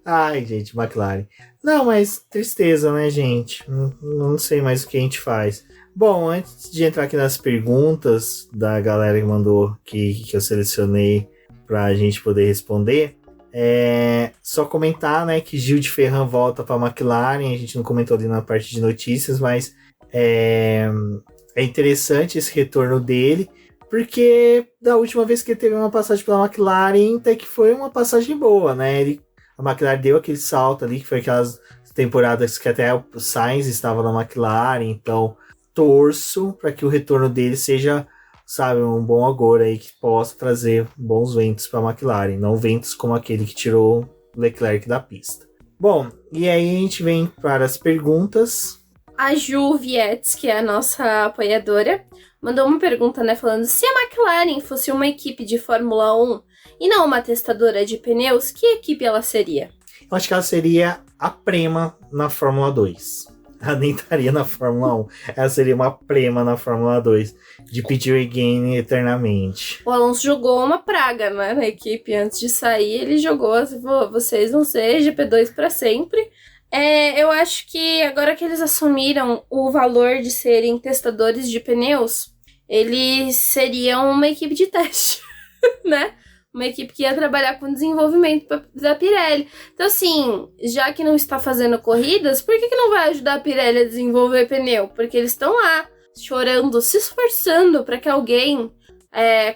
Ai, gente, McLaren. Não, mas tristeza, né, gente? Não sei mais o que a gente faz. Bom, antes de entrar aqui nas perguntas da galera que mandou, que eu selecionei pra gente poder responder, só comentar, né, que Gil de Ferran volta pra McLaren. A gente não comentou ali na parte de notícias, mas é interessante esse retorno dele, porque da última vez que ele teve uma passagem pela McLaren, até que foi uma passagem boa, né? A McLaren deu aquele salto ali, que foi aquelas temporadas que até o Sainz estava na McLaren. Então, torço para que o retorno dele seja, sabe, um bom agora aí, que possa trazer bons ventos para a McLaren, não ventos como aquele que tirou o Leclerc da pista. Bom, e aí a gente vem para as perguntas. A Ju Vietes, que é a nossa apoiadora, mandou uma pergunta, né, falando: se a McLaren fosse uma equipe de Fórmula 1 e não uma testadora de pneus, que equipe ela seria? Eu acho que ela seria a Prema na Fórmula 2. Ela nem estaria na Fórmula 1. Ela seria uma Prema na Fórmula 2. De pedir again eternamente. O Alonso jogou uma praga, né, na equipe. Antes de sair, ele jogou assim, falou: vocês vão ser GP2 para sempre. Eu acho que agora que eles assumiram o valor de serem testadores de pneus, eles seriam uma equipe de teste, né? Uma equipe que ia trabalhar com desenvolvimento da Pirelli. Então, assim, já que não está fazendo corridas, por que não vai ajudar a Pirelli a desenvolver pneu? Porque eles estão lá chorando, se esforçando para que alguém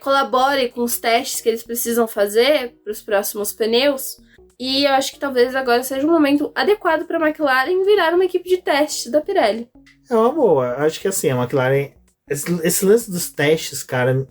colabore com os testes que eles precisam fazer para os próximos pneus. E eu acho que talvez agora seja um momento adequado para a McLaren virar uma equipe de teste da Pirelli. É uma boa. Acho que assim, a McLaren... Esse lance dos testes, cara...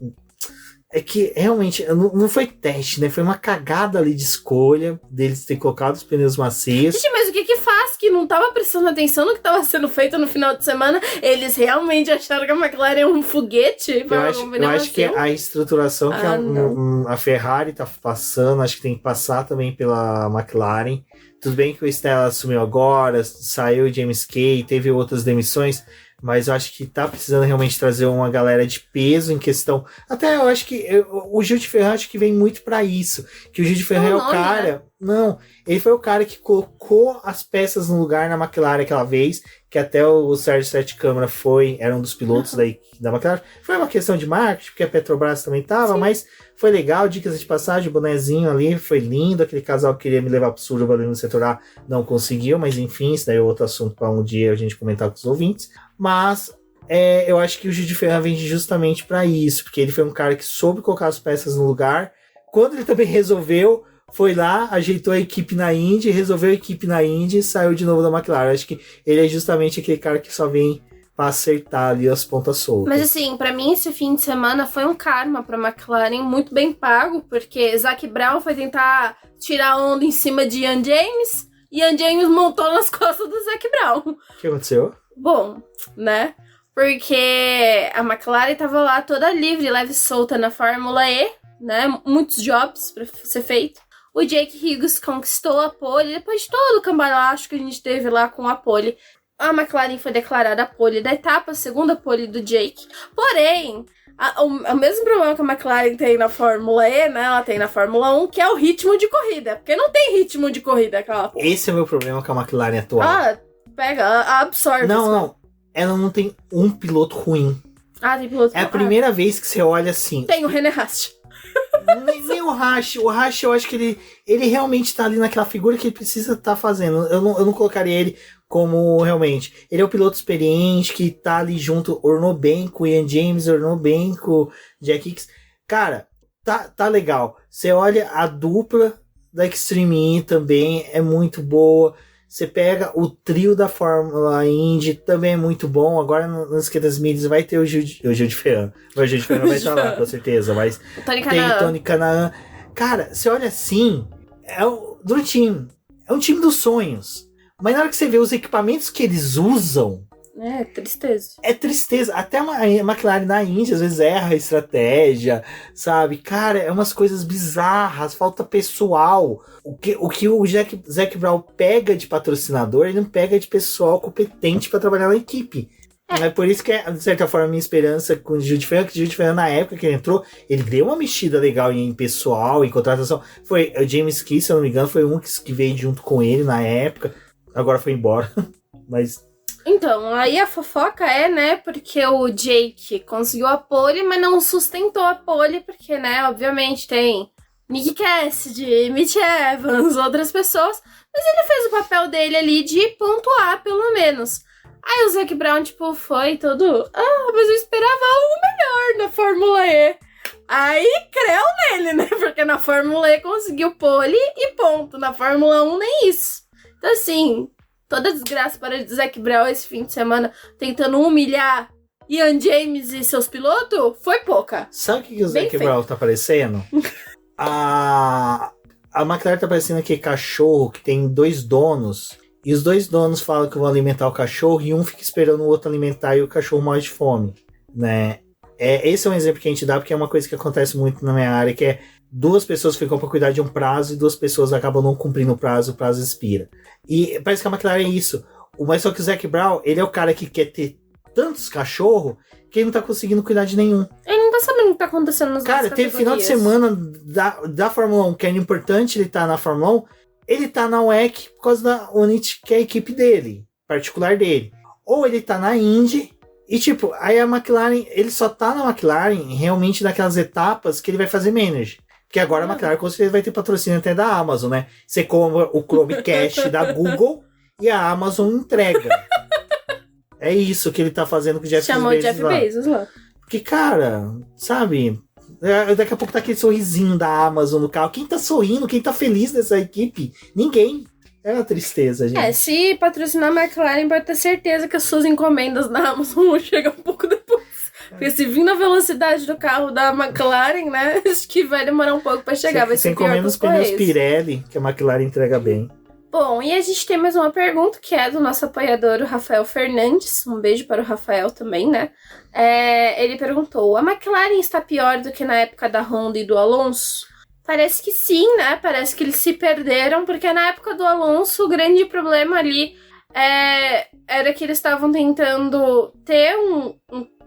É que realmente não foi teste, né? Foi uma cagada ali de escolha deles ter colocado os pneus macios. Gente, mas o que faz? Que não tava prestando atenção no que tava sendo feito no final de semana? Eles realmente acharam que a McLaren é um foguete? Eu acho que a estruturação que a Ferrari tá passando, acho que tem que passar também pela McLaren. Tudo bem que o Stella assumiu agora, saiu o James Kay, teve outras demissões, mas eu acho que tá precisando realmente trazer uma galera de peso em questão. Até eu acho que o Gil de Ferran acho que vem muito pra isso. Que o Gil de Ferran é o cara. Né? Não, ele foi o cara que colocou as peças no lugar na McLaren aquela vez, que até o Sérgio Sete Câmara era um dos pilotos da McLaren. Foi uma questão de marketing, porque a Petrobras também tava, sim, mas foi legal, dicas de passagem, o bonezinho ali, foi lindo. Aquele casal que queria me levar pro Suruba ali no setor A não conseguiu, mas enfim, isso daí é outro assunto para um dia a gente comentar com os ouvintes. Mas eu acho que o Gil de Ferran vem justamente para isso, porque ele foi um cara que soube colocar as peças no lugar. Quando ele também resolveu, foi lá, ajeitou a equipe na Indy, resolveu a equipe na Indy e saiu de novo da McLaren. Acho que ele é justamente aquele cara que só vem pra acertar ali as pontas soltas. Mas assim, pra mim esse fim de semana foi um karma pra McLaren muito bem pago, porque Zac Brown foi tentar tirar onda em cima de Ian James, e Ian James montou nas costas do Zac Brown. O que aconteceu? Bom, né? Porque a McLaren tava lá toda livre, leve e solta na Fórmula E, né? Muitos jobs pra ser feito. O Jake Hughes conquistou a pole, depois de todo o cambalacho que a gente teve lá com a pole. A McLaren foi declarada a pole da etapa, a segunda pole do Jake. Porém, o mesmo problema que a McLaren tem na Fórmula E, né? Ela tem na Fórmula 1, que é o ritmo de corrida. Porque não tem ritmo de corrida aquela pole. Esse é o meu problema com a McLaren atual. Absorve. Não. Ela não tem um piloto ruim. Tem piloto ruim. É a primeira vez que você olha assim. Tem o René Rast. Nem o Rash. O Rash, eu acho que ele realmente tá ali naquela figura que ele precisa estar fazendo. Eu não colocaria ele como realmente. Ele é o piloto experiente que tá ali junto, ornou bem com o Ian James, ornou bem com o Jack Hicks. Cara, tá legal. Você olha a dupla da Extreme E também é muito boa. Você pega o trio da Fórmula Indy, também é muito bom. Agora nas esquerdas mídias vai ter o Gil de Ferran. O Gil de Ferran vai estar lá, com certeza. Mas tem Tony Kanaan. Cara, você olha assim, é um time dos sonhos. Mas na hora que você vê os equipamentos que eles usam... É tristeza. É tristeza. Até a McLaren na Indy às vezes erra a estratégia, sabe? Cara, é umas coisas bizarras, falta pessoal. O que o Zac Brown pega de patrocinador, ele não pega de pessoal competente para trabalhar na equipe. É por isso que é, de certa forma, a minha esperança com o Gil de Ferran, que o Gil de Ferran, na época que ele entrou, ele deu uma mexida legal em pessoal, em contratação. Foi o James Key, se eu não me engano, foi um que veio junto com ele na época. Agora foi embora, mas... Então, aí a fofoca né, porque o Jake conseguiu a pole, mas não sustentou a pole, porque, né, obviamente tem Nick Cassidy, Mitch Evans, outras pessoas, mas ele fez o papel dele ali de pontuar, pelo menos. Aí o Zac Brown, foi todo, mas eu esperava algo melhor na Fórmula E. Aí, creu nele, né, porque na Fórmula E conseguiu pole e ponto, na Fórmula 1 nem isso. Então, assim... Toda desgraça para o Zac Brown esse fim de semana tentando humilhar Ian James e seus pilotos foi pouca. Sabe o que o Zac Brown tá parecendo? A McLaren tá parecendo aquele cachorro que tem 2 donos. E os 2 donos falam que vão alimentar o cachorro e um fica esperando o outro alimentar e o cachorro morre de fome, né? Esse é um exemplo que a gente dá porque é uma coisa que acontece muito na minha área, que é 2 pessoas ficam para cuidar de um prazo e 2 pessoas acabam não cumprindo o prazo expira. E parece que a McLaren é isso. Mas só que o Zac Brown, ele é o cara que quer ter tantos cachorros que ele não tá conseguindo cuidar de nenhum. Ele não tá sabendo o que tá acontecendo nas Cara, teve final de semana da Fórmula 1, que é importante ele tá na Fórmula 1, ele tá na WEC por causa da Unity, que é a equipe dele, particular dele. Ou ele tá na Indy, e aí a McLaren, ele só tá na McLaren realmente naquelas etapas que ele vai fazer manager. Porque agora a McLaren com certeza vai ter patrocínio até da Amazon, né? Você compra o Chromecast da Google e a Amazon entrega. É isso que ele tá fazendo com o Jeff Bezos. Chamou o Jeff Bezos lá. Porque, cara, sabe... Daqui a pouco tá aquele sorrisinho da Amazon no carro. Quem tá sorrindo? Quem tá feliz nessa equipe? Ninguém. É uma tristeza, gente. Se patrocinar a McLaren, pode ter certeza que as suas encomendas na Amazon vão chegar um pouco depois. Porque se vir na velocidade do carro da McLaren, né? Acho que vai demorar um pouco pra chegar. Vai ser pior que os pneus Pirelli, que a McLaren entrega bem. Bom, e a gente tem mais uma pergunta, que é do nosso apoiador, o Rafael Fernandes. Um beijo para o Rafael também, né? Ele perguntou, a McLaren está pior do que na época da Honda e do Alonso? Parece que sim, né? Parece que eles se perderam, porque na época do Alonso, o grande problema ali era que eles estavam tentando ter um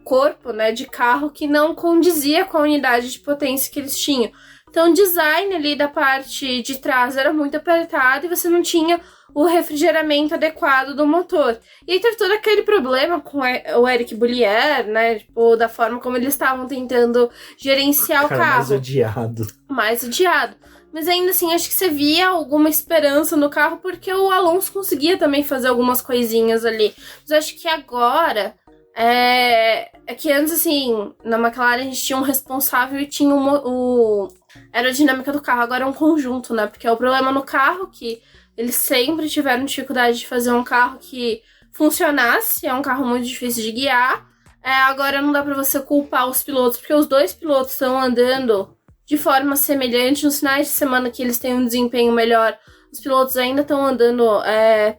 corpo, né, de carro que não condizia com a unidade de potência que eles tinham. Então, o design ali da parte de trás era muito apertado e você não tinha o refrigeramento adequado do motor. E aí teve todo aquele problema com o Eric Boulier, né? Tipo, da forma como eles estavam tentando gerenciar o carro. Mais odiado. Mais odiado. Mas ainda assim, acho que você via alguma esperança no carro, porque o Alonso conseguia também fazer algumas coisinhas ali. Mas acho que agora... É que antes, assim, na McLaren a gente tinha um responsável e tinha o aerodinâmica do carro. Agora é um conjunto, né? Porque é o problema no carro que eles sempre tiveram dificuldade de fazer um carro que funcionasse. É um carro muito difícil de guiar. Agora não dá pra você culpar os pilotos, porque os dois pilotos estão andando de forma semelhante. Nos finais de semana que eles têm um desempenho melhor, os pilotos ainda estão andando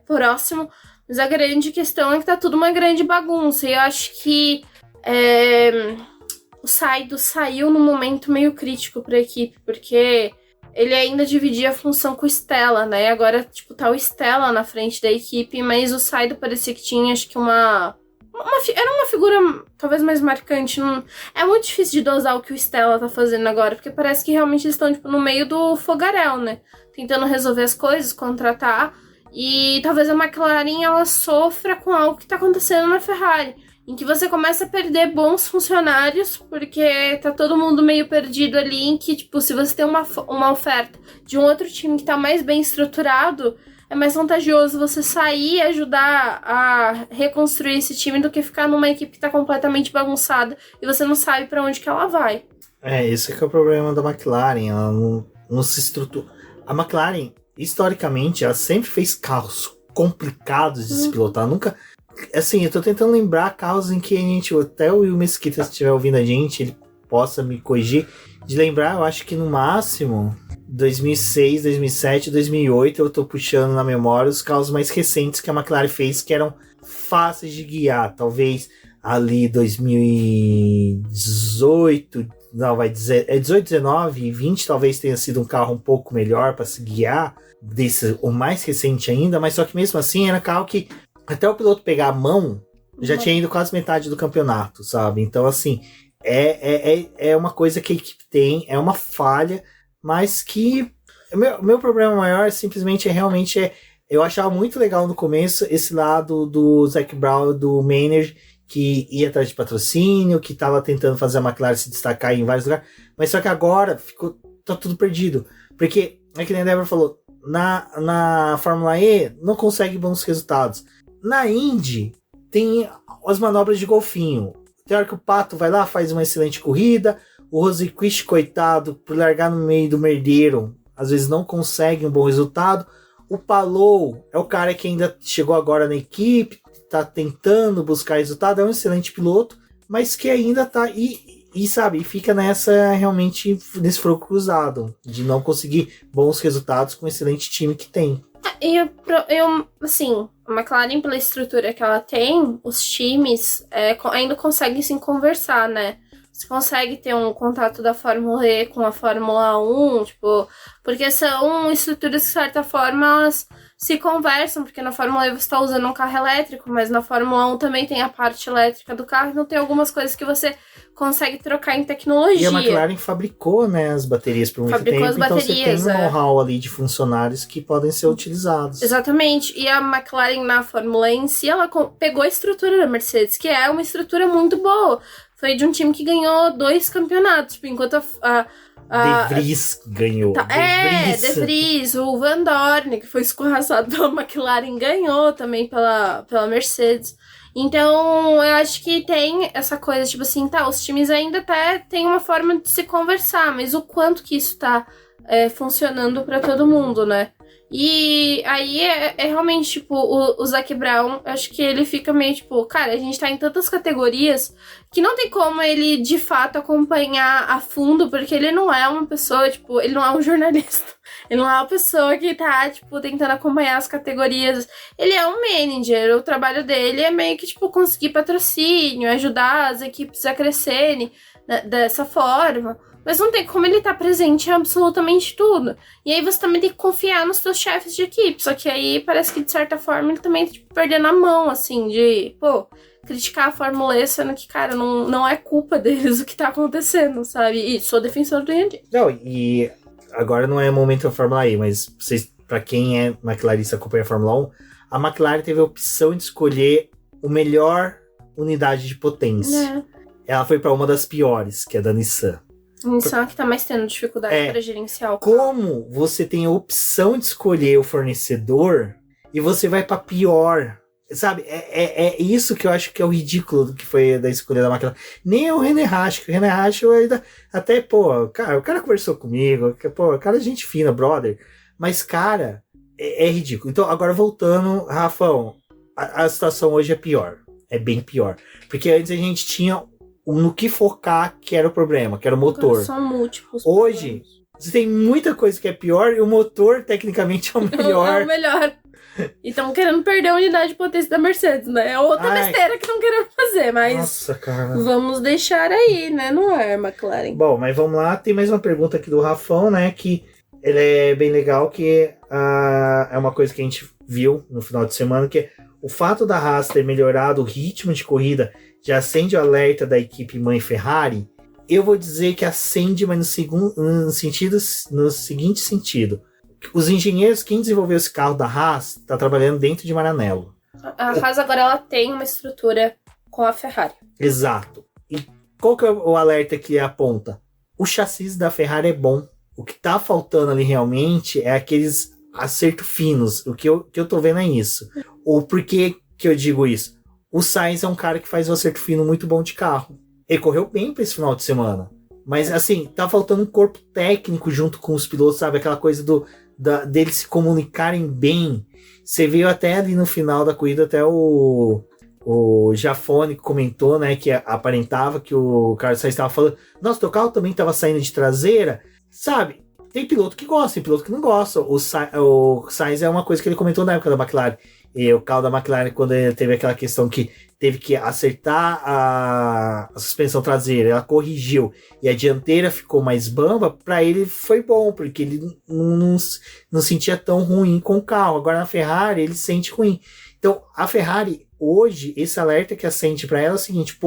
próximo. Mas a grande questão é que tá tudo uma grande bagunça. E eu acho que o Sainz saiu num momento meio crítico pra equipe, porque ele ainda dividia a função com o Stella, né? E agora, tipo, tá o Stella na frente da equipe, mas o Sainz parecia que tinha, acho que era uma figura talvez mais marcante. É muito difícil de dosar o que o Stella tá fazendo agora, porque parece que realmente eles estão, tipo, no meio do fogaréu, né? Tentando resolver as coisas, contratar. E talvez a McLaren ela sofra com algo que tá acontecendo na Ferrari, em que você começa a perder bons funcionários, porque tá todo mundo meio perdido ali, em que, tipo, se você tem uma oferta de um outro time que tá mais bem estruturado, é mais vantajoso você sair e ajudar a reconstruir esse time do que ficar numa equipe que tá completamente bagunçada e você não sabe pra onde que ela vai. Esse que é o problema da McLaren, ela não se estrutura. A McLaren, historicamente, ela sempre fez carros complicados de se pilotar. Nunca... Assim, eu tô tentando lembrar carros em que a gente... Até o Will Mesquita, se estiver ouvindo a gente, ele possa me corrigir. De lembrar, eu acho que no máximo 2006, 2007, 2008, eu tô puxando na memória os carros mais recentes que a McLaren fez, que eram fáceis de guiar. Talvez ali 2018... Não, vai dizer... 18, 19 e 20 talvez tenha sido um carro um pouco melhor para se guiar. O mais recente ainda, mas só que mesmo assim era carro que até o piloto pegar a mão já tinha ido quase metade do campeonato, sabe? Então, assim, é uma coisa que a equipe tem, é uma falha, mas que o meu problema maior simplesmente eu achava muito legal no começo esse lado do Zac Brown, do Maynard, que ia atrás de patrocínio, que estava tentando fazer a McLaren se destacar em vários lugares, mas só que agora tá tudo perdido, porque, é que nem a Débora falou, na Fórmula E não consegue bons resultados. Na Indy tem as manobras de golfinho. Tem hora que o Pato vai lá, faz uma excelente corrida, o Rosenquist, coitado, por largar no meio do merdeiro, às vezes não consegue um bom resultado. O Palou é o cara que ainda chegou agora na equipe, tá tentando buscar resultado, é um excelente piloto, mas que ainda tá sabe, fica realmente nesse fogo cruzado, de não conseguir bons resultados com o excelente time que tem. Assim, a McLaren, pela estrutura que ela tem, os times ainda conseguem se conversar, né? Você consegue ter um contato da Fórmula E com a Fórmula 1, tipo, porque são estruturas que, de certa forma, elas se conversam, porque na Fórmula E você está usando um carro elétrico, mas na Fórmula 1 também tem a parte elétrica do carro, então tem algumas coisas que você consegue trocar em tecnologia. E a McLaren fabricou, né, as baterias por muito tempo, então você tem um know-how ali de funcionários que podem ser utilizados. Exatamente, e a McLaren na Fórmula E em si, ela pegou a estrutura da Mercedes, que é uma estrutura muito boa. Foi de um time que ganhou 2 campeonatos, tipo, enquanto De Vries ganhou. De Vries, o Van Dorn, que foi escorraçado pela McLaren, ganhou também pela Mercedes. Então, eu acho que tem essa coisa, tipo assim, os times ainda até têm uma forma de se conversar, mas o quanto que isso tá funcionando pra todo mundo, né? E aí é realmente, tipo, o Zac Brown, acho que ele fica meio, tipo, cara, a gente tá em tantas categorias que não tem como ele, de fato, acompanhar a fundo, porque ele não é uma pessoa, tipo, ele não é um jornalista. Ele não é uma pessoa que tá, tipo, tentando acompanhar as categorias. Ele é um manager, o trabalho dele é meio que, tipo, conseguir patrocínio, ajudar as equipes a crescerem dessa forma. Mas não tem como ele estar presente em absolutamente tudo. E aí você também tem que confiar nos seus chefes de equipe. Só que aí parece que, de certa forma, ele também tá, tipo, perdendo a mão, assim, de, criticar a Fórmula E, sendo que, cara, não é culpa deles o que tá acontecendo, sabe? E sou defensor do Ian. Não, e agora não é momento da Fórmula E, mas pra quem é McLarista e acompanha a Fórmula 1, a McLaren teve a opção de escolher o melhor unidade de potência. Ela foi pra uma das piores, que é da Nissan. Nissan que tá mais tendo dificuldade para gerenciar o carro. Como você tem a opção de escolher o fornecedor e você vai pra pior, sabe? É isso que eu acho que é o ridículo do que foi da escolha da McLaren. Nem é o René Rasch, o René Rasch ainda, até, o cara conversou comigo, o cara é gente fina, brother, mas, cara, é ridículo. Então, agora voltando, Rafão, a situação hoje é pior, é bem pior, porque antes a gente tinha no que focar, que era o problema, que era o motor. São múltiplos. Hoje, você tem muita coisa que é pior e o motor, tecnicamente, é o melhor. É o melhor. E estão querendo perder a unidade de potência da Mercedes, né? É outra besteira que estão querendo fazer, mas... Nossa, cara. Vamos deixar aí, né? Não é, McLaren. Bom, mas vamos lá. Tem mais uma pergunta aqui do Rafão, né? Que ele é bem legal, que é uma coisa que a gente viu no final de semana, que é o fato da Haas ter melhorado o ritmo de corrida já acende o alerta da equipe mãe Ferrari. Eu vou dizer que acende, mas no seguinte sentido. Os engenheiros, quem desenvolveu esse carro da Haas, está trabalhando dentro de Maranello. A Haas agora ela tem uma estrutura com a Ferrari. Exato. E qual que é o alerta que aponta? O chassi da Ferrari é bom. O que está faltando ali realmente é aqueles acertos finos. O que eu tô vendo é isso. Ou por que eu digo isso? O Sainz é um cara que faz um acerto fino muito bom de carro. Ele correu bem para esse final de semana. Mas, assim, tá faltando um corpo técnico junto com os pilotos, sabe? Aquela coisa deles se comunicarem bem. Você viu até ali no final da corrida, até o Jafone comentou, né? Que aparentava que o Carlos Sainz estava falando, nossa, teu carro também estava saindo de traseira. Sabe? Tem piloto que gosta, tem piloto que não gosta. O Sainz é uma coisa que ele comentou na época da McLaren. E o carro da McLaren, quando ele teve aquela questão que teve que acertar a suspensão traseira, ela corrigiu e a dianteira ficou mais bamba, para ele foi bom, porque ele não sentia tão ruim com o carro. Agora na Ferrari ele sente ruim. Então a Ferrari hoje, esse alerta que acende para ela é o seguinte,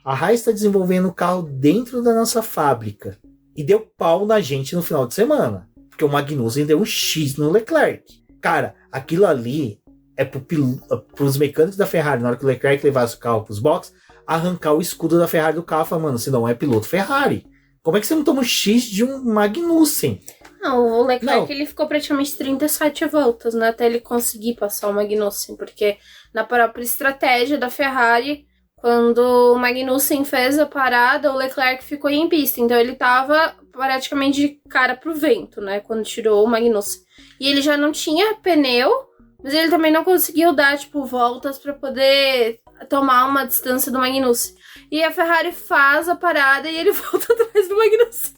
a Haas está desenvolvendo o carro dentro da nossa fábrica e deu pau na gente no final de semana, porque o Magnussen deu um X no Leclerc. Cara, aquilo ali é pros mecânicos da Ferrari, na hora que o Leclerc levasse o carro pros boxes, arrancar o escudo da Ferrari do carro, falando, mano, você não é piloto Ferrari. Como é que você não toma um X de um Magnussen? Não, o Leclerc ele ficou praticamente 37 voltas, né, até ele conseguir passar o Magnussen, porque na própria estratégia da Ferrari, quando o Magnussen fez a parada, o Leclerc ficou em pista, então ele tava praticamente de cara pro vento, né, quando tirou o Magnussen. E ele já não tinha pneu, mas ele também não conseguiu dar, voltas para poder tomar uma distância do Magnussen. E a Ferrari faz a parada e ele volta atrás do Magnussen.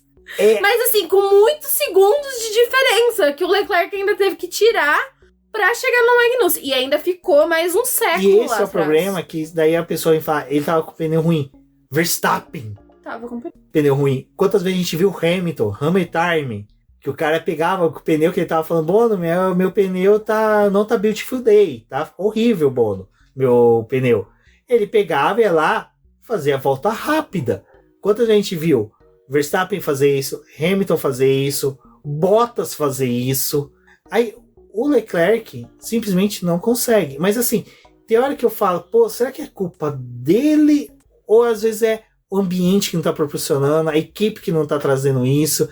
Mas assim, com muitos segundos de diferença, que o Leclerc ainda teve que tirar pra chegar no Magnussen. E ainda ficou mais um século lá. E esse é o problema, que daí a pessoa fala, ele tava com o pneu ruim. Verstappen tava com pneu ruim. Quantas vezes a gente viu Hamilton time, que o cara pegava o pneu que ele tava falando, Bono, meu pneu não tá beautiful day, tá horrível, Bono, meu pneu. Ele pegava e ia lá, fazia a volta rápida. Quantas vezes a gente viu Verstappen fazer isso, Hamilton fazer isso, Bottas fazer isso. Aí o Leclerc simplesmente não consegue. Mas assim, tem hora que eu falo, será que é culpa dele? Ou às vezes é o ambiente que não tá proporcionando, a equipe que não tá trazendo isso.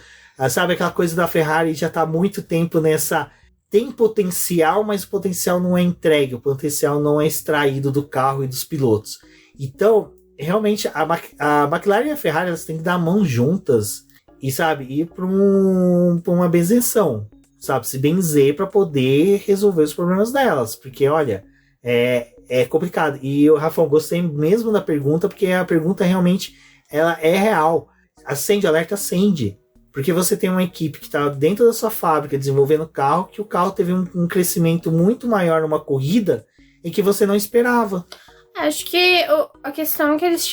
Sabe, aquela coisa da Ferrari já tá há muito tempo nessa... Tem potencial, mas o potencial não é entregue, o potencial não é extraído do carro e dos pilotos. Então, realmente, a McLaren e a Ferrari, elas têm que dar a mão juntas e, sabe, ir para uma benzeção, sabe, se benzer para poder resolver os problemas delas, porque, olha, é complicado. E eu, Rafa, gostei mesmo da pergunta, porque a pergunta realmente, ela é real. Acende, alerta, acende. Porque você tem uma equipe que está dentro da sua fábrica desenvolvendo carro, que o carro teve um crescimento muito maior numa corrida e que você não esperava. Acho que a questão é que eles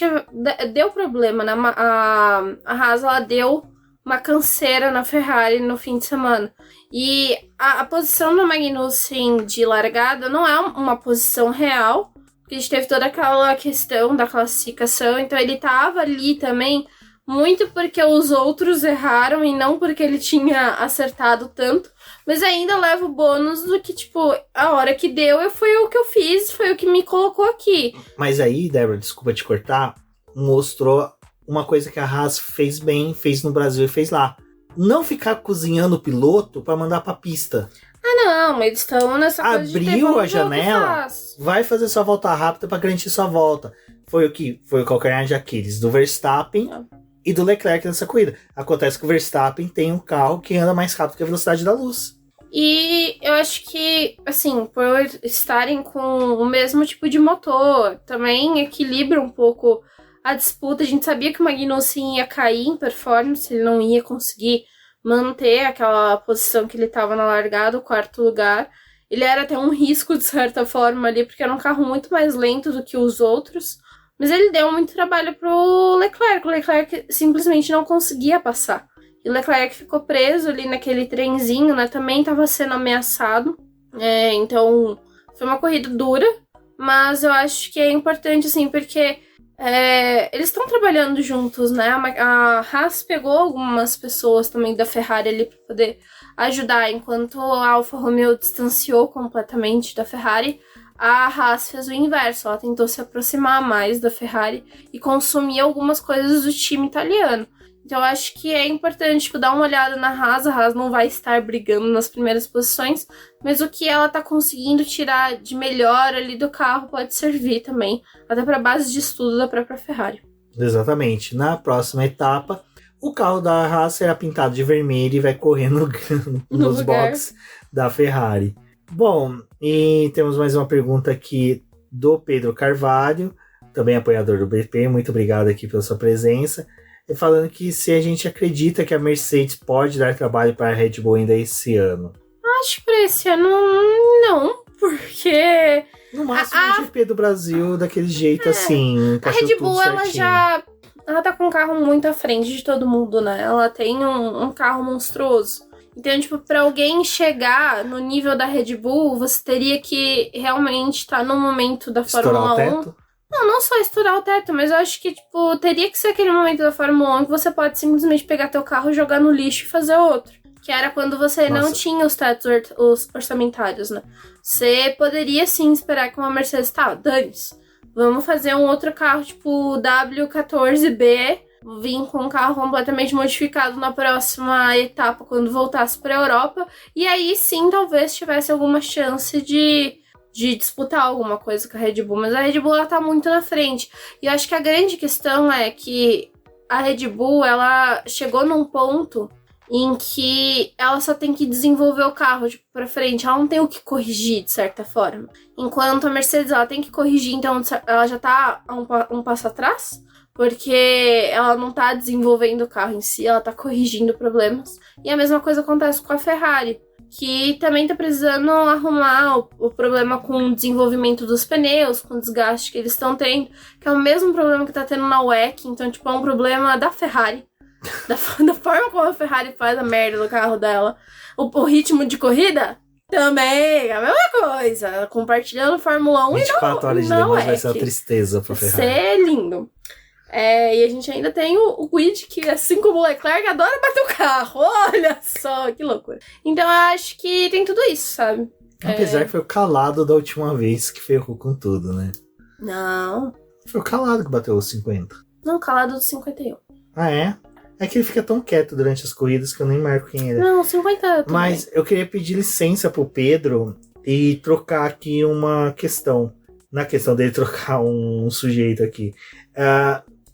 deu problema, né? A Haas, ela deu uma canseira na Ferrari no fim de semana. E a posição do Magnussen de largada não é uma posição real, porque a gente teve toda aquela questão da classificação, então ele estava ali também muito porque os outros erraram e não porque ele tinha acertado tanto. Mas ainda leva o bônus do que, tipo, a hora que deu foi o que eu fiz, foi o que me colocou aqui. Mas aí, Débora, desculpa te cortar, mostrou uma coisa que a Haas fez bem, fez no Brasil e fez lá. Não ficar cozinhando o piloto pra mandar pra pista. Ah, não, eles estão nessa coisa de abriu a janela, vai fazer sua volta rápida pra garantir sua volta. Foi o calcanhar de Aquiles do Verstappen e do Leclerc nessa corrida. Acontece que o Verstappen tem um carro que anda mais rápido que a velocidade da luz. E eu acho que, assim, por estarem com o mesmo tipo de motor, também equilibra um pouco a disputa. A gente sabia que o Magnussen ia cair em performance, ele não ia conseguir manter aquela posição que ele estava na largada, o quarto lugar. Ele era até um risco, de certa forma, ali, porque era um carro muito mais lento do que os outros. Mas ele deu muito trabalho pro Leclerc. O Leclerc simplesmente não conseguia passar. E o Leclerc ficou preso ali naquele trenzinho, né? Também estava sendo ameaçado. Então, foi uma corrida dura. Mas eu acho que é importante, assim, porque eles estão trabalhando juntos, né? A Haas pegou algumas pessoas também da Ferrari ali para poder ajudar. Enquanto a Alfa Romeo distanciou completamente da Ferrari, a Haas fez o inverso, ela tentou se aproximar mais da Ferrari e consumir algumas coisas do time italiano. Então eu acho que é importante dar uma olhada na Haas. A Haas não vai estar brigando nas primeiras posições, mas o que ela tá conseguindo tirar de melhor ali do carro pode servir também, até para base de estudo da própria Ferrari. Exatamente. Na próxima etapa, o carro da Haas será pintado de vermelho e vai correr nos boxes da Ferrari. Bom, e temos mais uma pergunta aqui do Pedro Carvalho, também apoiador do BP. Muito obrigado aqui pela sua presença. Falando que se a gente acredita que a Mercedes pode dar trabalho para a Red Bull ainda esse ano. Acho que para esse ano não, porque... No máximo o GP do Brasil, daquele jeito assim. A Red Bull, ela tá com um carro muito à frente de todo mundo, né? Ela tem um carro monstruoso. Então, tipo, pra alguém chegar no nível da Red Bull, você teria que realmente estar no momento da Fórmula 1. Teto? Não só estourar o teto, mas eu acho que, tipo, teria que ser aquele momento da Fórmula 1 que você pode simplesmente pegar teu carro, jogar no lixo e fazer outro. Que era quando você não tinha os tetos orçamentários, né? Você poderia, sim, esperar que uma Mercedes... dane-se. Vamos fazer um outro carro, tipo, W14B... Vim com um carro completamente modificado na próxima etapa, quando voltasse para a Europa. E aí sim, talvez tivesse alguma chance de disputar alguma coisa com a Red Bull. Mas a Red Bull, ela tá muito na frente. E eu acho que a grande questão é que a Red Bull, ela chegou num ponto em que ela só tem que desenvolver o carro, tipo, pra frente. Ela não tem o que corrigir, de certa forma. Enquanto a Mercedes, ela tem que corrigir, então ela já tá um passo atrás. Porque ela não tá desenvolvendo o carro em si, ela tá corrigindo problemas. E a mesma coisa acontece com a Ferrari, que também tá precisando arrumar o problema com o desenvolvimento dos pneus, com o desgaste que eles estão tendo, que é o mesmo problema que tá tendo na WEC. Então, tipo, é um problema da Ferrari. Da forma como a Ferrari faz a merda do carro dela. O ritmo de corrida também é a mesma coisa. Compartilhando Fórmula 1 24 horas de demais vai ser uma tristeza pra Ferrari. Isso é lindo. E a gente ainda tem o Grid, que assim como o Leclerc, adora bater o carro. Olha só, que loucura. Então eu acho que tem tudo isso, sabe? Apesar que foi o calado da última vez que ferrou com tudo, né? Não. Foi o calado que bateu os 50. Não, calado do 51. Ah, é? É que ele fica tão quieto durante as corridas que eu nem marco quem ele é. Não, 50 também. Mas eu queria pedir licença pro Pedro e trocar aqui uma questão. Na questão dele trocar um sujeito aqui.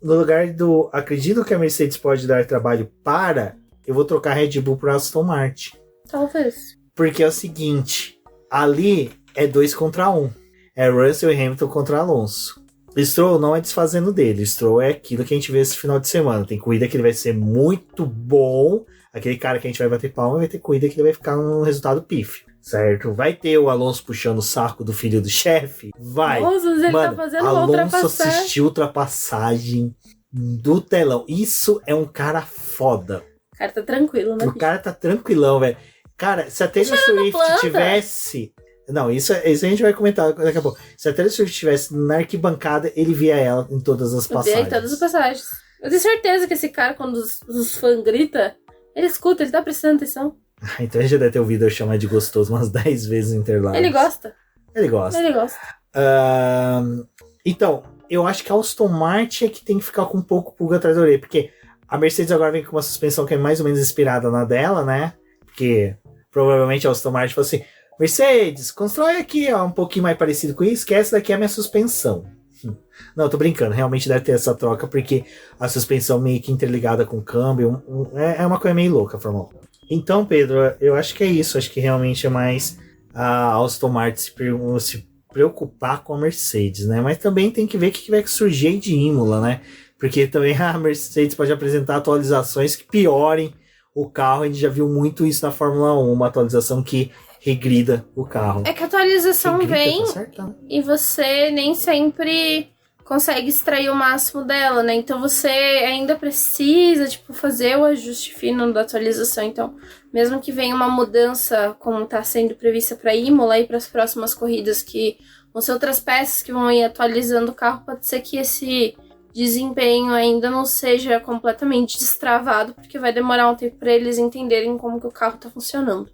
No lugar do... Acredito que a Mercedes pode dar trabalho para... Eu vou trocar a Red Bull para Aston Martin. Talvez. Porque é o seguinte. Ali é 2 contra 1. É Russell e Hamilton contra Alonso. Stroll não é desfazendo dele. Stroll é aquilo que a gente vê esse final de semana. Tem corrida que ele vai ser muito bom. Aquele cara que a gente vai bater palma. Vai ter corrida que ele vai ficar num resultado pífio. Certo? Vai ter o Alonso puxando o saco do filho do chefe? Vai. Nossa, ele tá fazendo uma ultrapassagem. Alonso assistiu ultrapassagem do telão. Isso é um cara foda. O cara tá tranquilo, né? O cara tá tranquilão, velho. Cara, se a Taylor Swift tivesse... Não, isso a gente vai comentar daqui a pouco. Se a Taylor Swift estivesse na arquibancada, ele via ela em todas as passagens. Via em todas as passagens. Eu tenho certeza que esse cara, quando os fãs gritam, ele escuta, ele tá prestando atenção. Então ele já deve ter ouvido eu chamar de gostoso umas 10 vezes em Interlagos. Ele gosta. Ele gosta. Ele gosta. Então, eu acho que a Aston Martin é que tem que ficar com um pouco pulga atrás da orelha, porque a Mercedes agora vem com uma suspensão que é mais ou menos inspirada na dela, né? Porque provavelmente a Aston Martin falou assim: Mercedes, constrói aqui ó, um pouquinho mais parecido com isso, que essa daqui é a minha suspensão. Não, tô brincando, realmente deve ter essa troca, porque a suspensão meio que interligada com o câmbio, é uma coisa meio louca a Fórmula 1. Então, Pedro, eu acho que é isso, acho que realmente é mais a Aston Martin se preocupar com a Mercedes, né? Mas também tem que ver o que vai surgir de Imola, né? Porque também a Mercedes pode apresentar atualizações que piorem o carro, a gente já viu muito isso na Fórmula 1, uma atualização que regrida o carro. É que a atualização Regrida, vem tá certo, né? e você nem sempre consegue extrair o máximo dela, né? Então você ainda precisa, tipo, fazer o ajuste fino da atualização. Então, mesmo que venha uma mudança, como está sendo prevista para Imola e para as próximas corridas, que vão ser outras peças que vão ir atualizando o carro, pode ser que esse desempenho ainda não seja completamente destravado, porque vai demorar um tempo para eles entenderem como que o carro está funcionando.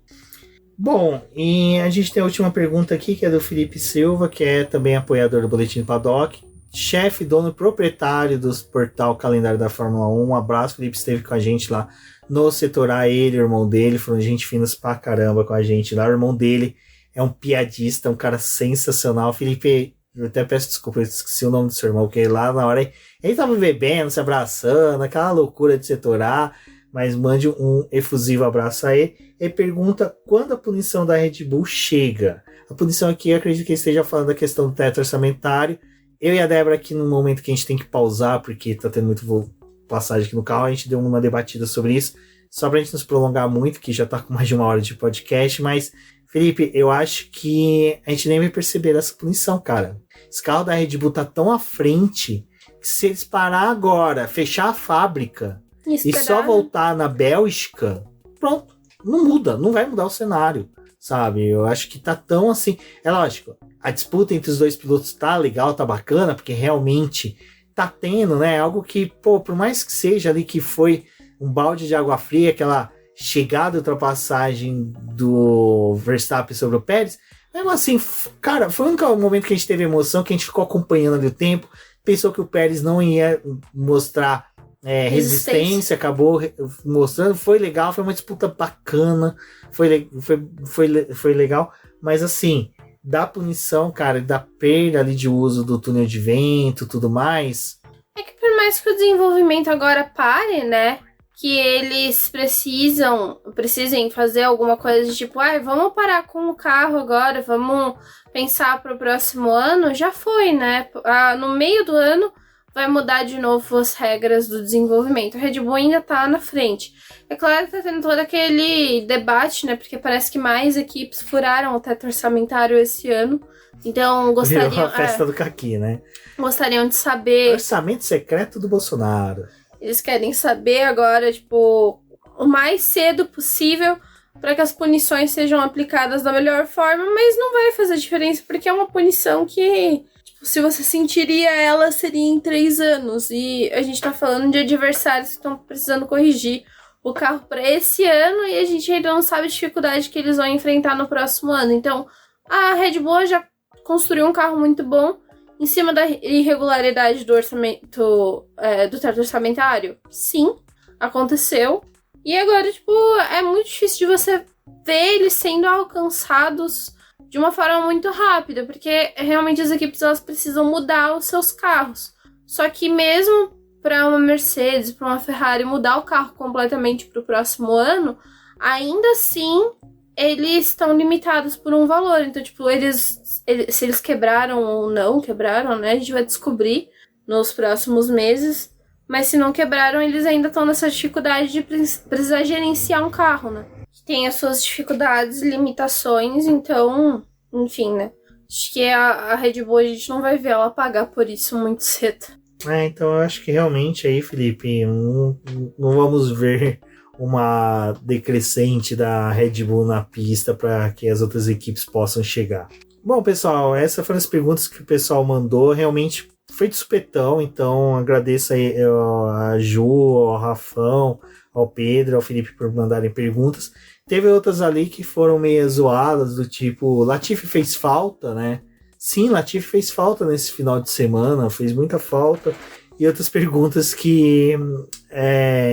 Bom, e a gente tem a última pergunta aqui, que é do Felipe Silva, que é também apoiador do Boletim Paddock, chefe, dono e proprietário do portal Calendário da Fórmula 1. Um abraço, Felipe, esteve com a gente lá no setor A, ele e o irmão dele, foram gente finas pra caramba com a gente lá. O irmão dele é um piadista, um cara sensacional. Felipe, eu até peço desculpa, eu esqueci o nome do seu irmão, porque lá na hora ele tava bebendo, se abraçando, aquela loucura de setor A, mas mande um efusivo abraço a ele. Ele pergunta quando a punição da Red Bull chega. A punição aqui, eu acredito que ele esteja falando da questão do teto orçamentário. Eu e a Débora aqui, no momento que a gente tem que pausar, porque tá tendo muito passagem aqui no carro, a gente deu uma debatida sobre isso, só pra gente não se prolongar muito, que já tá com mais de 1 hora de podcast, mas, Felipe, eu acho que a gente nem vai perceber essa punição, cara. Esse carro da Red Bull tá tão à frente, que se eles parar agora, fechar a fábrica e só voltar na Bélgica, pronto, não muda, não vai mudar o cenário, sabe? Eu acho que tá tão assim, é lógico, a disputa entre os dois pilotos tá legal, tá bacana, porque realmente tá tendo, né, algo que, pô, por mais que seja ali que foi um balde de água fria, aquela chegada e ultrapassagem do Verstappen sobre o Pérez, mesmo assim, cara, foi o único momento que a gente teve emoção, que a gente ficou acompanhando ali o tempo, pensou que o Pérez não ia mostrar resistência, acabou mostrando, foi legal, foi uma disputa bacana, foi legal, mas assim, da punição, cara, da perda ali de uso do túnel de vento, tudo mais. É que por mais que o desenvolvimento agora pare, né, que eles precisem fazer alguma coisa de tipo, vamos parar com o carro agora, vamos pensar para o próximo ano, já foi, né, no meio do ano vai mudar de novo as regras do desenvolvimento. A Red Bull ainda tá na frente. É claro que tá tendo todo aquele debate, né? Porque parece que mais equipes furaram o teto orçamentário esse ano. Então, gostariam... Virou a festa do caqui, né? Gostariam de saber... Orçamento secreto do Bolsonaro. Eles querem saber agora, tipo, o mais cedo possível para que as punições sejam aplicadas da melhor forma, mas não vai fazer diferença, porque é uma punição que... Se você sentiria ela, seria em 3 anos. E a gente tá falando de adversários que estão precisando corrigir o carro para esse ano e a gente ainda não sabe a dificuldade que eles vão enfrentar no próximo ano. Então, a Red Bull já construiu um carro muito bom. em cima da irregularidade do orçamento, do teto orçamentário? Sim, aconteceu. E agora, tipo, é muito difícil de você ver eles sendo alcançados de uma forma muito rápida, porque realmente as equipes elas precisam mudar os seus carros. Só que mesmo para uma Mercedes, para uma Ferrari mudar o carro completamente para o próximo ano, ainda assim eles estão limitados por um valor. Então, tipo, se eles quebraram ou não quebraram, né? A gente vai descobrir nos próximos meses. Mas se não quebraram, eles ainda estão nessa dificuldade de precisar gerenciar um carro, né? Tem as suas dificuldades e limitações, então, enfim, né? Acho que a Red Bull a gente não vai ver ela pagar por isso muito cedo. Então eu acho que realmente aí, Felipe, não vamos ver uma decrescente da Red Bull na pista para que as outras equipes possam chegar. Bom, pessoal, essas foram as perguntas que o pessoal mandou. Realmente foi de supetão, então agradeço aí a Ju, ao Rafão, ao Pedro, ao Felipe por mandarem perguntas. Teve outras ali que foram meio zoadas, do tipo, Latifi fez falta, né? Sim, Latifi fez falta nesse final de semana, fez muita falta. E outras perguntas que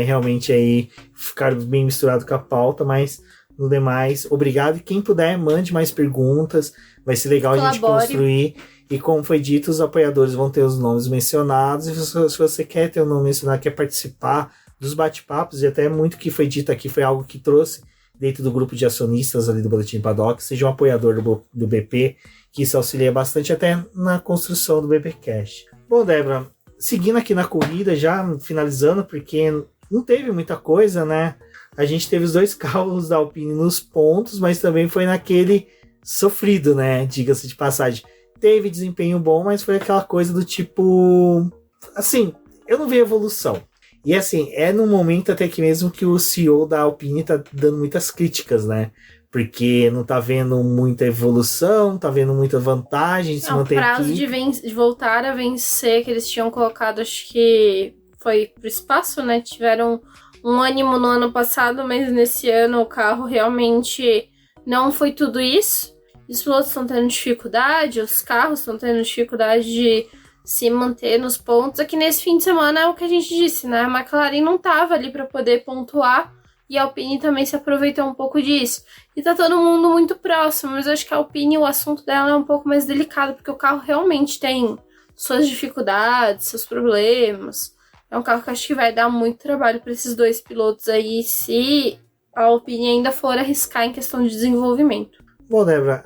realmente aí ficaram bem misturadas com a pauta, mas no demais, obrigado. E quem puder, mande mais perguntas, vai ser legal a gente construir. E como foi dito, os apoiadores vão ter os nomes mencionados. E se você quer ter o nome mencionado, quer participar dos bate-papos, e até muito que foi dito aqui foi algo que trouxe dentro do grupo de acionistas ali do Boletim Paddock, seja um apoiador do BP, que isso auxilia bastante até na construção do BP Cash. Bom, Débora, seguindo aqui na corrida, já finalizando, porque não teve muita coisa, né? A gente teve os 2 carros da Alpine nos pontos, mas também foi naquele sofrido, né? Diga-se de passagem. Teve desempenho bom, mas foi aquela coisa do tipo... Assim, eu não vi evolução. E assim, no momento até que mesmo que o CEO da Alpine tá dando muitas críticas, né? Porque não tá vendo muita evolução, tá vendo muita vantagem de se manter aqui. O prazo de voltar a vencer que eles tinham colocado, acho que foi pro espaço, né? Tiveram um ânimo no ano passado, mas nesse ano o carro realmente não foi tudo isso. Os pilotos estão tendo dificuldade, os carros estão tendo dificuldade de se manter nos pontos. Aqui nesse fim de semana é o que a gente disse, né? A McLaren não tava ali para poder pontuar e a Alpine também se aproveitou um pouco disso. E tá todo mundo muito próximo, mas eu acho que a Alpine, o assunto dela é um pouco mais delicado, porque o carro realmente tem suas dificuldades, seus problemas. É um carro que acho que vai dar muito trabalho para esses 2 pilotos aí, se a Alpine ainda for arriscar em questão de desenvolvimento. Bom, Débora,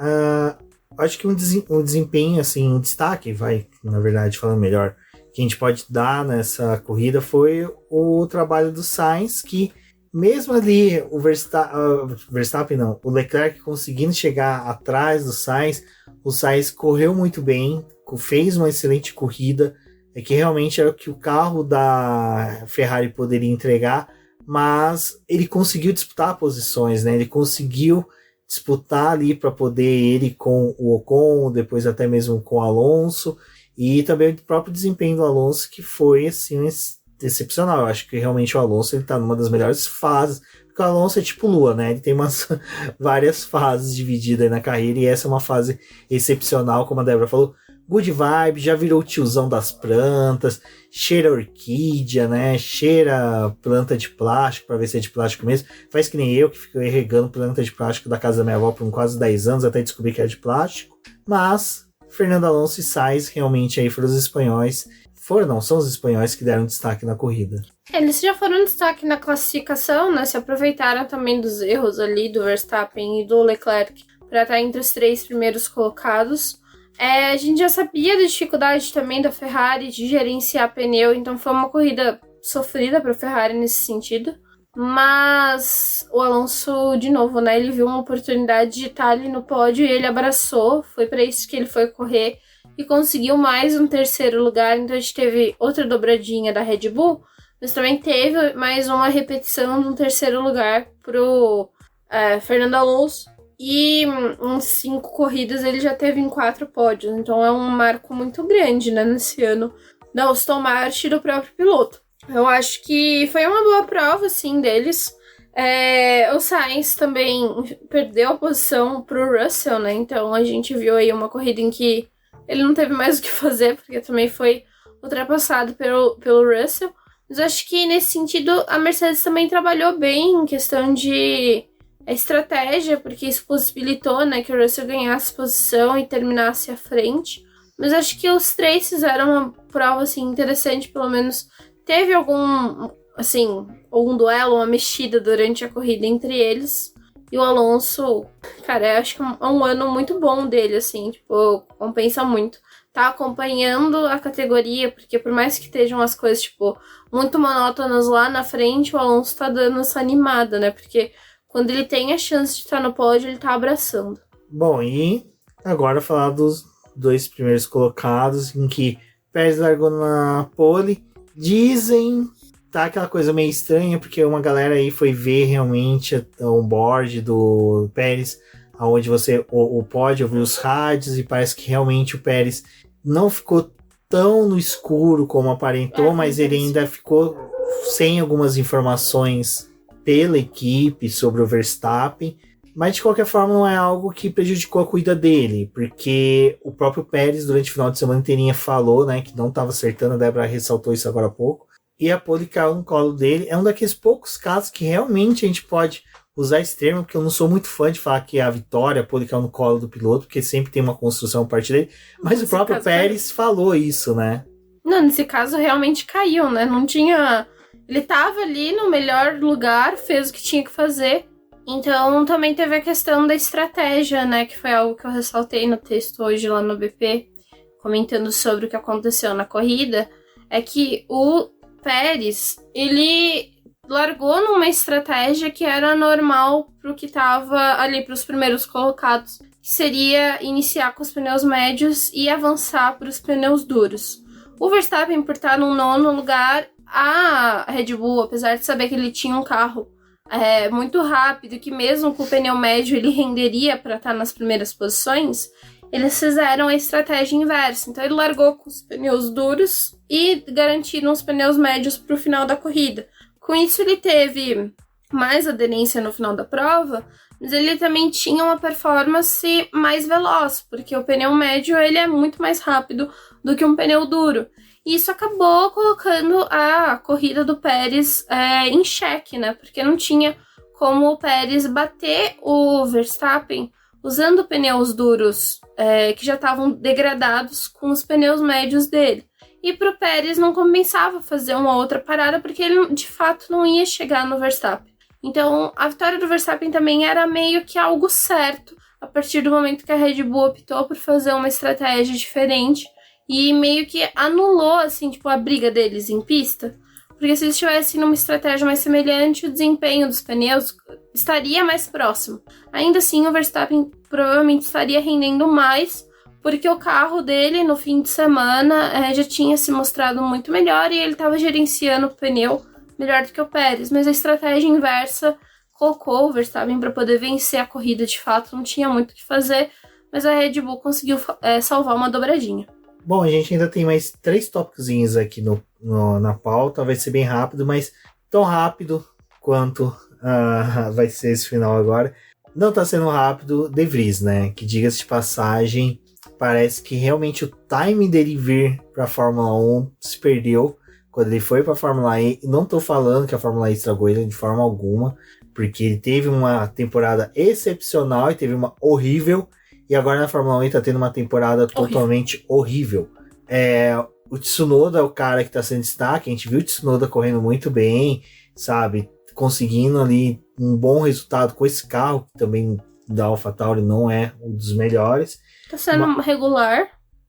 acho que um desempenho, assim, um destaque, na verdade, falando melhor, que a gente pode dar nessa corrida foi o trabalho do Sainz, que mesmo ali o o Leclerc conseguindo chegar atrás do Sainz, o Sainz correu muito bem, fez uma excelente corrida, que realmente era o que o carro da Ferrari poderia entregar, mas ele conseguiu disputar posições, né? Ele conseguiu disputar ali para poder ele com o Ocon, depois até mesmo com o Alonso, e também o próprio desempenho do Alonso, que foi assim excepcional. Eu acho que realmente o Alonso ele tá numa das melhores fases, porque o Alonso é tipo Lua, né? Ele tem várias fases divididas aí na carreira, e essa é uma fase excepcional, como a Débora falou. Good vibe, já virou o tiozão das plantas, cheira orquídea, né? Cheira planta de plástico, para ver se é de plástico mesmo. Faz que nem eu, que fico regando planta de plástico da casa da minha avó por quase 10 anos, até descobrir que era de plástico. Mas Fernando Alonso e Sainz realmente aí foram os espanhóis. São os espanhóis que deram destaque na corrida. Eles já foram destaque na classificação, né? Se aproveitaram também dos erros ali do Verstappen e do Leclerc para estar entre os 3 primeiros colocados. A gente já sabia da dificuldade também da Ferrari de gerenciar pneu, então foi uma corrida sofrida para a Ferrari nesse sentido. Mas o Alonso, de novo, né? Ele viu uma oportunidade de estar ali no pódio e ele abraçou. Foi para isso que ele foi correr e conseguiu mais um 3º lugar. Então a gente teve outra dobradinha da Red Bull, mas também teve mais uma repetição de um 3º lugar pro Fernando Alonso. E em 5 corridas ele já teve em 4 pódios. Então é um marco muito grande, né, nesse ano da Aston Martin e do próprio piloto. Eu acho que foi uma boa prova, assim, deles. O Sainz também perdeu a posição pro Russell, né? Então a gente viu aí uma corrida em que ele não teve mais o que fazer, porque também foi ultrapassado pelo Russell. Mas eu acho que nesse sentido a Mercedes também trabalhou bem em questão de estratégia, porque isso possibilitou, né, que o Russell ganhasse posição e terminasse à frente. Mas acho que os três fizeram uma prova assim, interessante, pelo menos teve algum duelo, uma mexida durante a corrida entre eles. E o Alonso, cara, eu acho que é um ano muito bom dele, assim, tipo, compensa muito. Tá acompanhando a categoria, porque por mais que estejam as coisas, tipo, muito monótonas lá na frente, o Alonso tá dando essa animada, né? Porque quando ele tem a chance de estar no pódio, ele tá abraçando. Bom, e agora falar dos 2 primeiros colocados, em que Pérez largou na pole. Dizem, tá aquela coisa meio estranha, porque uma galera aí foi ver realmente o board do Pérez, onde o pode ouvir os rádios, e parece que realmente o Pérez não ficou tão no escuro como aparentou, mas ele ainda ficou sem algumas informações pela equipe sobre o Verstappen. Mas de qualquer forma não é algo que prejudicou a corrida dele, porque o próprio Pérez durante o final de semana inteirinha falou, né, que não estava acertando, a Débora ressaltou isso agora há pouco, e a pole caiu no colo dele. É um daqueles poucos casos que realmente a gente pode usar esse termo, porque eu não sou muito fã de falar que a vitória, a pole caiu no colo do piloto, porque sempre tem uma construção a partir dele, mas nesse o próprio Pérez falou isso, né? Não, nesse caso realmente caiu, né, não tinha... Ele tava ali no melhor lugar, fez o que tinha que fazer. Então, também teve a questão da estratégia, né? Que foi algo que eu ressaltei no texto hoje lá no BP, comentando sobre o que aconteceu na corrida. É que o Pérez, ele largou numa estratégia que era normal pro que tava ali pros primeiros colocados. Que seria iniciar com os pneus médios e avançar para os pneus duros. O Verstappen, por estar no 9º lugar, a Red Bull, apesar de saber que ele tinha um carro muito rápido, que mesmo com o pneu médio ele renderia para estar nas primeiras posições, eles fizeram a estratégia inversa. Então ele largou com os pneus duros e garantiram os pneus médios para o final da corrida. Com isso ele teve mais aderência no final da prova, mas ele também tinha uma performance mais veloz, porque o pneu médio ele é muito mais rápido do que um pneu duro. E isso acabou colocando a corrida do Pérez em xeque, né? Porque não tinha como o Pérez bater o Verstappen usando pneus duros que já estavam degradados com os pneus médios dele. E para o Pérez não compensava fazer uma outra parada, porque ele de fato não ia chegar no Verstappen. Então a vitória do Verstappen também era meio que algo certo, a partir do momento que a Red Bull optou por fazer uma estratégia diferente. E meio que anulou, assim, tipo, a briga deles em pista. Porque se eles tivessem numa estratégia mais semelhante, o desempenho dos pneus estaria mais próximo. Ainda assim, o Verstappen provavelmente estaria rendendo mais, porque o carro dele, no fim de semana, já tinha se mostrado muito melhor e ele estava gerenciando o pneu melhor do que o Pérez. Mas a estratégia inversa colocou o Verstappen para poder vencer a corrida de fato, não tinha muito o que fazer, mas a Red Bull conseguiu salvar uma dobradinha. Bom, a gente ainda tem mais 3 tópicos aqui na pauta, vai ser bem rápido, mas tão rápido quanto vai ser esse final agora. Não tá sendo rápido De Vries, né? Que, diga-se de passagem, parece que realmente o time dele vir pra Fórmula 1 se perdeu quando ele foi pra Fórmula E. Não tô falando que a Fórmula E estragou ele de forma alguma, porque ele teve uma temporada excepcional e teve uma horrível. E agora na Fórmula 1 tá tendo uma temporada totalmente horrível. O Tsunoda é o cara que tá sendo destaque. A gente viu o Tsunoda correndo muito bem, sabe? Conseguindo ali um bom resultado com esse carro, que também da AlphaTauri não é um dos melhores. Tá sendo regular.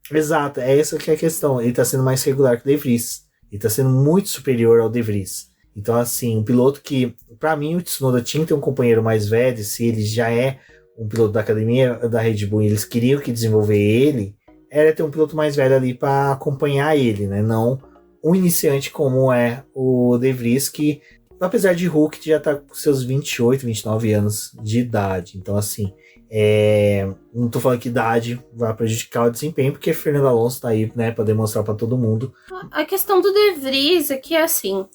Exato, é essa que é a questão. Ele tá sendo mais regular que o De Vries. Ele tá sendo muito superior ao De Vries. Então, assim, um piloto que, pra mim, o Tsunoda tinha que ter um companheiro mais velho, se ele já é um piloto da academia da Red Bull e eles queriam que desenvolver ele, era ter um piloto mais velho ali para acompanhar ele, né? Não um iniciante como é o De Vries, que apesar de Hulk já tá com seus 28, 29 anos de idade. Então, assim, não tô falando que idade vai prejudicar o desempenho, porque Fernando Alonso tá aí, né, para demonstrar para todo mundo. A questão do De Vries é que, assim,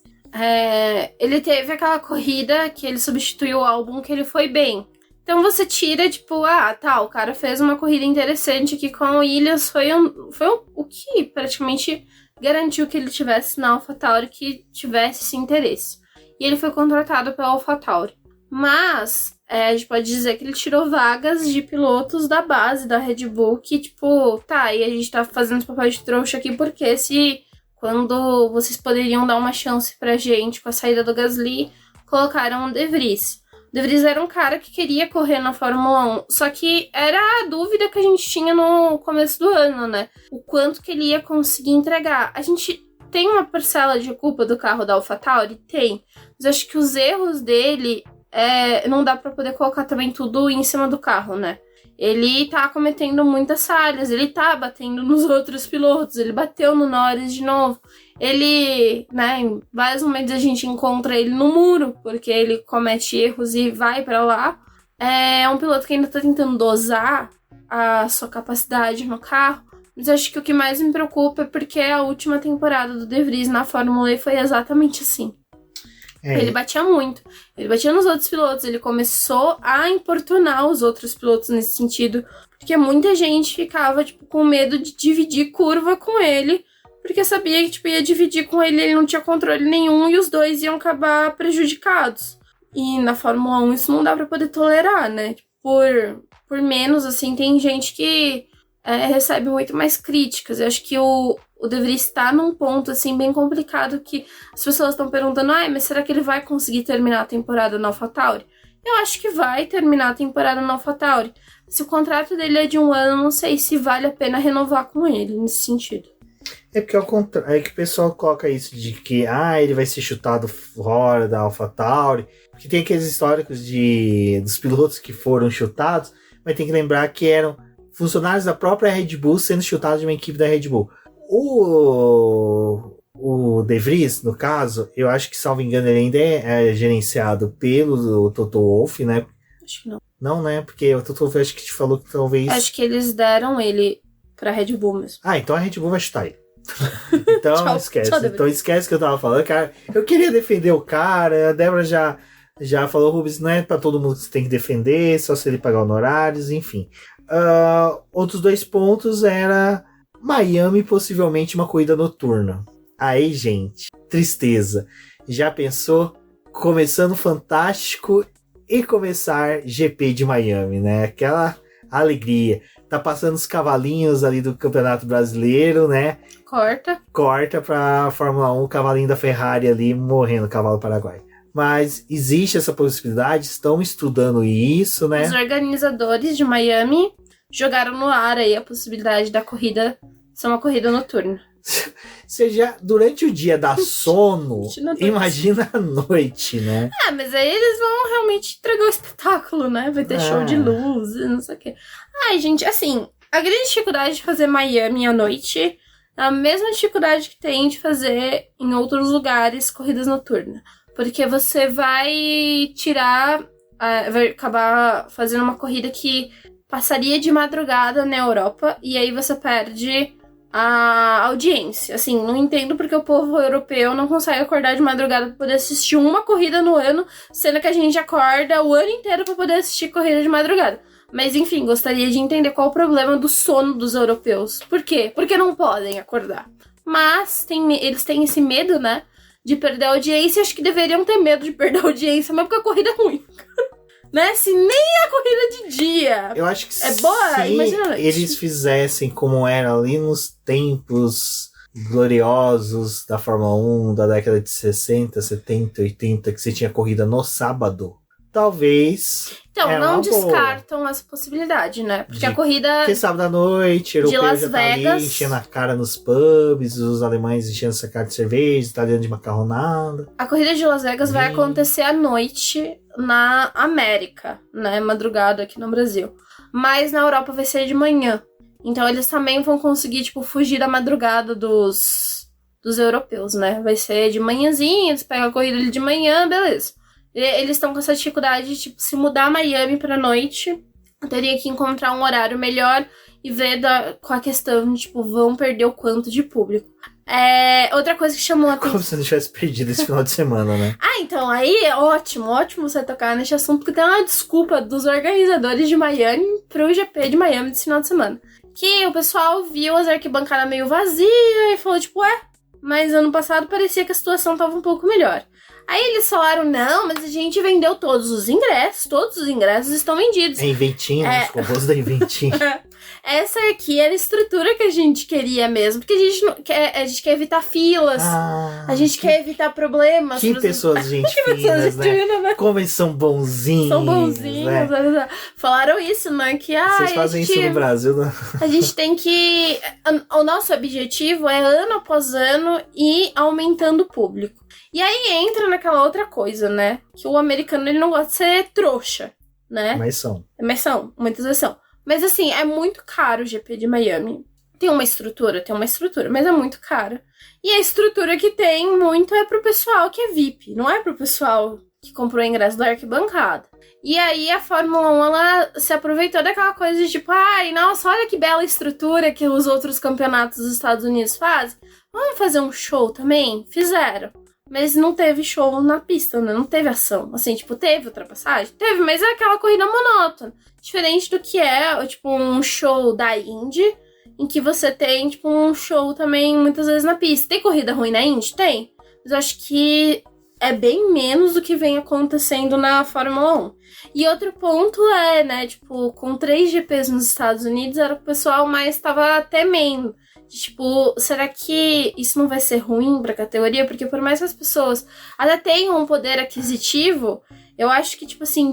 ele teve aquela corrida que ele substituiu o álbum que ele foi bem. Então você tira, tipo, o cara fez uma corrida interessante aqui com o Williams, foi o que praticamente garantiu que ele tivesse na AlphaTauri, que tivesse esse interesse. E ele foi contratado pela AlphaTauri. Mas, a gente pode dizer que ele tirou vagas de pilotos da base da Red Bull, que, tipo, e a gente tá fazendo esse papel de trouxa aqui, porque quando vocês poderiam dar uma chance pra gente com a saída do Gasly, colocaram o De Vries. O De Vries era um cara que queria correr na Fórmula 1, só que era a dúvida que a gente tinha no começo do ano, né? O quanto que ele ia conseguir entregar. A gente tem uma parcela de culpa do carro da AlphaTauri? Tem. Mas eu acho que os erros dele, não dá pra poder colocar também tudo em cima do carro, né? Ele tá cometendo muitas falhas, ele tá batendo nos outros pilotos, ele bateu no Norris de novo. Ele, né, em vários momentos a gente encontra ele no muro, porque ele comete erros e vai pra lá. É um piloto que ainda tá tentando dosar a sua capacidade no carro. Mas acho que o que mais me preocupa é porque a última temporada do De Vries na Fórmula E foi exatamente assim. Ele batia muito. Ele batia nos outros pilotos. Ele começou a importunar os outros pilotos nesse sentido. Porque muita gente ficava, tipo, com medo de dividir curva com ele. Porque sabia que, tipo, ia dividir com ele, ele não tinha controle nenhum e os dois iam acabar prejudicados. E na Fórmula 1 isso não dá pra poder tolerar, né? Por menos, assim, tem gente que recebe muito mais críticas. Eu acho que o De Vries está num ponto, assim, bem complicado, que as pessoas estão perguntando, mas será que ele vai conseguir terminar a temporada na AlphaTauri? Eu acho que vai terminar a temporada na AlphaTauri. Se o contrato dele é de 1 ano, não sei se vale a pena renovar com ele, nesse sentido. É porque é que o pessoal coloca isso de que ele vai ser chutado fora da AlphaTauri, porque tem aqueles históricos dos pilotos que foram chutados, mas tem que lembrar que eram funcionários da própria Red Bull sendo chutados de uma equipe da Red Bull. O De Vries, no caso, eu acho que, salvo engano, ele ainda é gerenciado pelo Toto Wolff, né? Acho que não. Não, né? Porque o Toto Wolff acho que te falou que talvez... Acho que eles deram ele pra Red Bull mesmo. Então a Red Bull vai chutar ele. Então esquece. Tchau, então esquece o que eu tava falando, cara. Eu queria defender o cara, a Débora já falou, Rubens, não é pra todo mundo que você tem que defender, só se ele pagar honorários, enfim. Outros 2 pontos era Miami, possivelmente uma corrida noturna. Aí, gente, tristeza. Já pensou? Começando fantástico e começar GP de Miami, né? Aquela alegria. Tá passando os cavalinhos ali do Campeonato Brasileiro, né? Corta pra Fórmula 1, o cavalinho da Ferrari ali morrendo, cavalo paraguai. Mas existe essa possibilidade, estão estudando isso, né? Os organizadores de Miami jogaram no ar aí a possibilidade da corrida ser uma corrida noturna. Você já, durante o dia dá sono, imagina a noite, né? Mas aí eles vão realmente entregar o espetáculo, né? Vai ter show de luz e não sei o quê. Gente, assim, a grande dificuldade de fazer Miami à noite é a mesma dificuldade que tem de fazer em outros lugares corridas noturnas. Porque você vai vai acabar fazendo uma corrida que passaria de madrugada na Europa e aí você perde a audiência. Assim, não entendo porque o povo europeu não consegue acordar de madrugada para poder assistir uma corrida no ano, sendo que a gente acorda o ano inteiro para poder assistir corrida de madrugada. Mas enfim, gostaria de entender qual o problema do sono dos europeus. Por quê? Porque não podem acordar. Mas eles têm esse medo, né, de perder a audiência. Acho que deveriam ter medo de perder a audiência, mas porque a corrida é ruim. Né? Se nem a corrida de dia eu acho que é boa, se imagina eles fizessem como era ali nos tempos gloriosos da Fórmula 1 da década de 60, 70, 80, que você tinha corrida no sábado, talvez... Então, não descartam essa possibilidade, né? Porque a corrida... Porque sábado à noite, europeu Las já tá Vegas, ali enchendo a cara nos pubs, os alemães enchendo essa cara de cerveja, italiano de macarronada. A corrida de Las Vegas vai acontecer à noite na América, né? Madrugada aqui no Brasil. Mas na Europa vai ser de manhã. Então eles também vão conseguir, tipo, fugir da madrugada dos europeus, né? Vai ser de manhãzinha, eles pegam a corrida ali de manhã, beleza. Eles estão com essa dificuldade de, tipo, se mudar Miami pra noite, eu teria que encontrar um horário melhor. e ver com a questão de, tipo, vão perder o quanto de público. Outra coisa que chamou a atenção... Como se não tivesse perdido esse final de semana, né? Então, aí é ótimo você tocar nesse assunto, porque tem uma desculpa dos organizadores de Miami pro GP de Miami desse final de semana. Que o pessoal viu as arquibancadas meio vazias e falou, tipo, mas ano passado parecia que a situação tava um pouco melhor. Aí eles falaram, não, mas a gente vendeu todos os ingressos estão vendidos. É Inventim, né? Os robôs da Inventim. Essa aqui era a estrutura que a gente queria mesmo, porque a gente quer evitar filas, a gente quer evitar problemas. Que pessoas gente finas, né? Como eles são bonzinhos. São bonzinhos, né? Falaram isso, né? Que vocês fazem isso no Brasil, né? A gente tem que... O nosso objetivo é ano após ano ir aumentando o público. E aí entra naquela outra coisa, né? Que o americano, ele não gosta de ser trouxa, né? Mas são, muitas vezes são. Mas assim, é muito caro o GP de Miami. Tem uma estrutura, mas é muito caro. E a estrutura que tem muito é pro pessoal que é VIP, não é pro pessoal que comprou o ingresso da arquibancada. E aí a Fórmula 1, ela se aproveitou daquela coisa de tipo, nossa, olha que bela estrutura que os outros campeonatos dos Estados Unidos fazem. Vamos fazer um show também? Fizeram. Mas não teve show na pista, né? Não teve ação. Assim, tipo, teve ultrapassagem? Teve, mas é aquela corrida monótona. Diferente do que é, tipo, um show da Indy, em que você tem, tipo, um show também, muitas vezes, na pista. Tem corrida ruim na Indy? Tem. Mas eu acho que é bem menos do que vem acontecendo na Fórmula 1. E outro ponto é, né, tipo, com 3 GPs nos Estados Unidos, era o pessoal mais tava temendo. Tipo, será que isso não vai ser ruim pra categoria? Porque por mais que as pessoas até tenham um poder aquisitivo, eu acho que, tipo assim,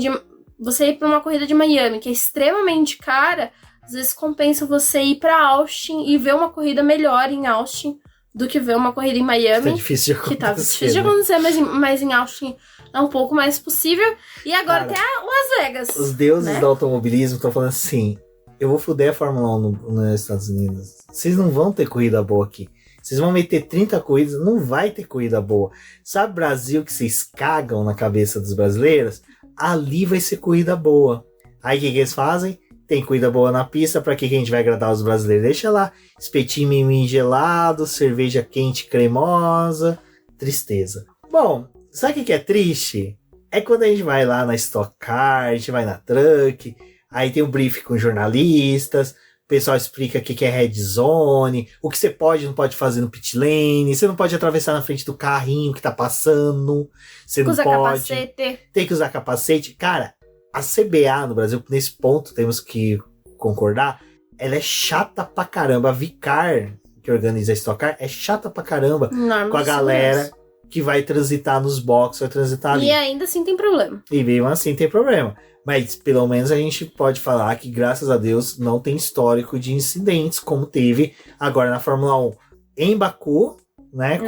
você ir pra uma corrida de Miami, que é extremamente cara, às vezes compensa você ir pra Austin e ver uma corrida melhor em Austin do que ver uma corrida em Miami. Tá difícil de acontecer. Que tá difícil de acontecer, mas em Austin é um pouco mais possível. E agora tem a Las Vegas. Os deuses, né, do automobilismo estão falando assim: eu vou fuder a Fórmula 1 nos Estados Unidos. Vocês não vão ter corrida boa aqui. Vocês vão meter 30 corridas, não vai ter corrida boa. Sabe Brasil que vocês cagam na cabeça dos brasileiros? Ali vai ser corrida boa. Aí o que eles fazem? Tem corrida boa na pista, pra que a gente vai agradar os brasileiros? Deixa lá, espetinho mimim gelado, cerveja quente cremosa, tristeza. Bom, sabe o que é triste? É quando a gente vai lá na Stock Car, a gente vai na Truck, aí tem um briefing com jornalistas, o pessoal explica o que é red zone, o que você pode e não pode fazer no pit lane, você não pode atravessar na frente do carrinho que tá passando, você não pode... capacete. Tem que usar capacete. Cara, a CBA no Brasil, nesse ponto temos que concordar, ela é chata pra caramba. A Vicar, que organiza a Stock Car, é chata pra caramba com a galera que vai transitar nos boxes, vai transitar ali. E ainda assim tem problema. E mesmo assim tem problema. Mas pelo menos a gente pode falar que, graças a Deus, não tem histórico de incidentes como teve agora na Fórmula 1 em Baku, né?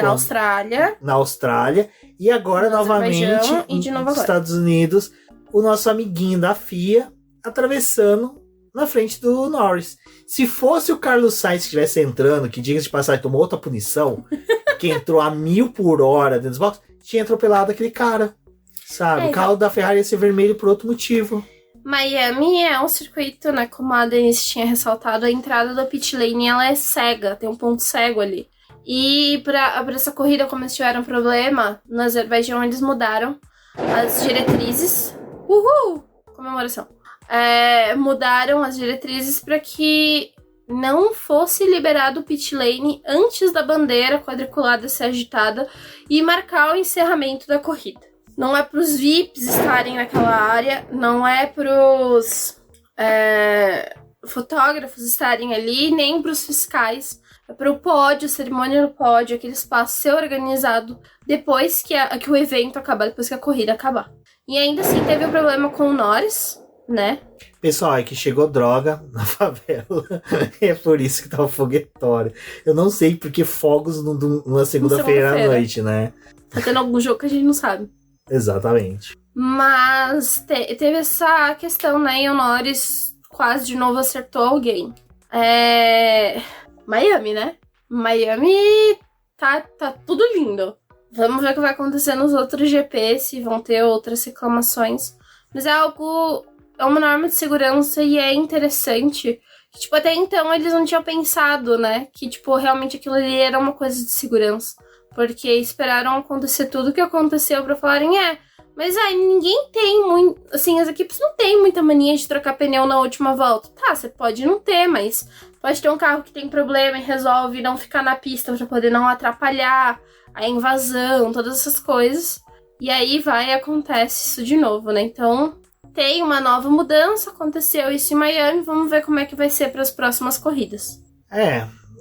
Na Austrália. E agora novamente nos Estados Unidos, o nosso amiguinho da FIA atravessando na frente do Norris. Se fosse o Carlos Sainz que estivesse entrando, que diga de passagem tomou outra punição, que entrou a 1000 por hora dentro dos boxes, tinha atropelado aquele cara. Sabe? O carro da Ferrari ia ser vermelho por outro motivo. Miami é um circuito, né? Como a Denise tinha ressaltado, a entrada da pit lane ela é cega, tem um ponto cego ali. E pra essa corrida, como eles tiveram problema, no Azerbaijão eles mudaram as diretrizes. Uhul! Comemoração. Mudaram as diretrizes para que não fosse liberado o pit lane antes da bandeira quadriculada ser agitada e marcar o encerramento da corrida. Não é para os VIPs estarem naquela área, não é para os fotógrafos estarem ali, nem para os fiscais. É para o pódio, a cerimônia no pódio, aquele espaço ser organizado depois que o evento acabar, depois que a corrida acabar. E ainda assim teve um problema com o Norris, né? Pessoal, é que chegou droga na favela. É por isso que tá o foguetório. Eu não sei porque fogos numa segunda-feira à noite, né? Tá tendo algum jogo que a gente não sabe. Exatamente. Mas teve essa questão, né? E o Norris quase de novo acertou alguém. Miami, né? Miami tá tudo lindo. Vamos ver o que vai acontecer nos outros GPs, se vão ter outras reclamações. Mas é uma norma de segurança e é interessante Que, tipo, até então eles não tinham pensado, né? Que, tipo, realmente aquilo ali era uma coisa de segurança. Porque esperaram acontecer tudo o que aconteceu pra falarem, mas aí ninguém tem muito. Assim, as equipes não têm muita mania de trocar pneu na última volta. Tá, você pode não ter, mas pode ter um carro que tem problema e resolve não ficar na pista pra poder não atrapalhar a invasão, todas essas coisas. E aí vai e acontece isso de novo, né? Então tem uma nova mudança, aconteceu isso em Miami, vamos ver como é que vai ser para as próximas corridas.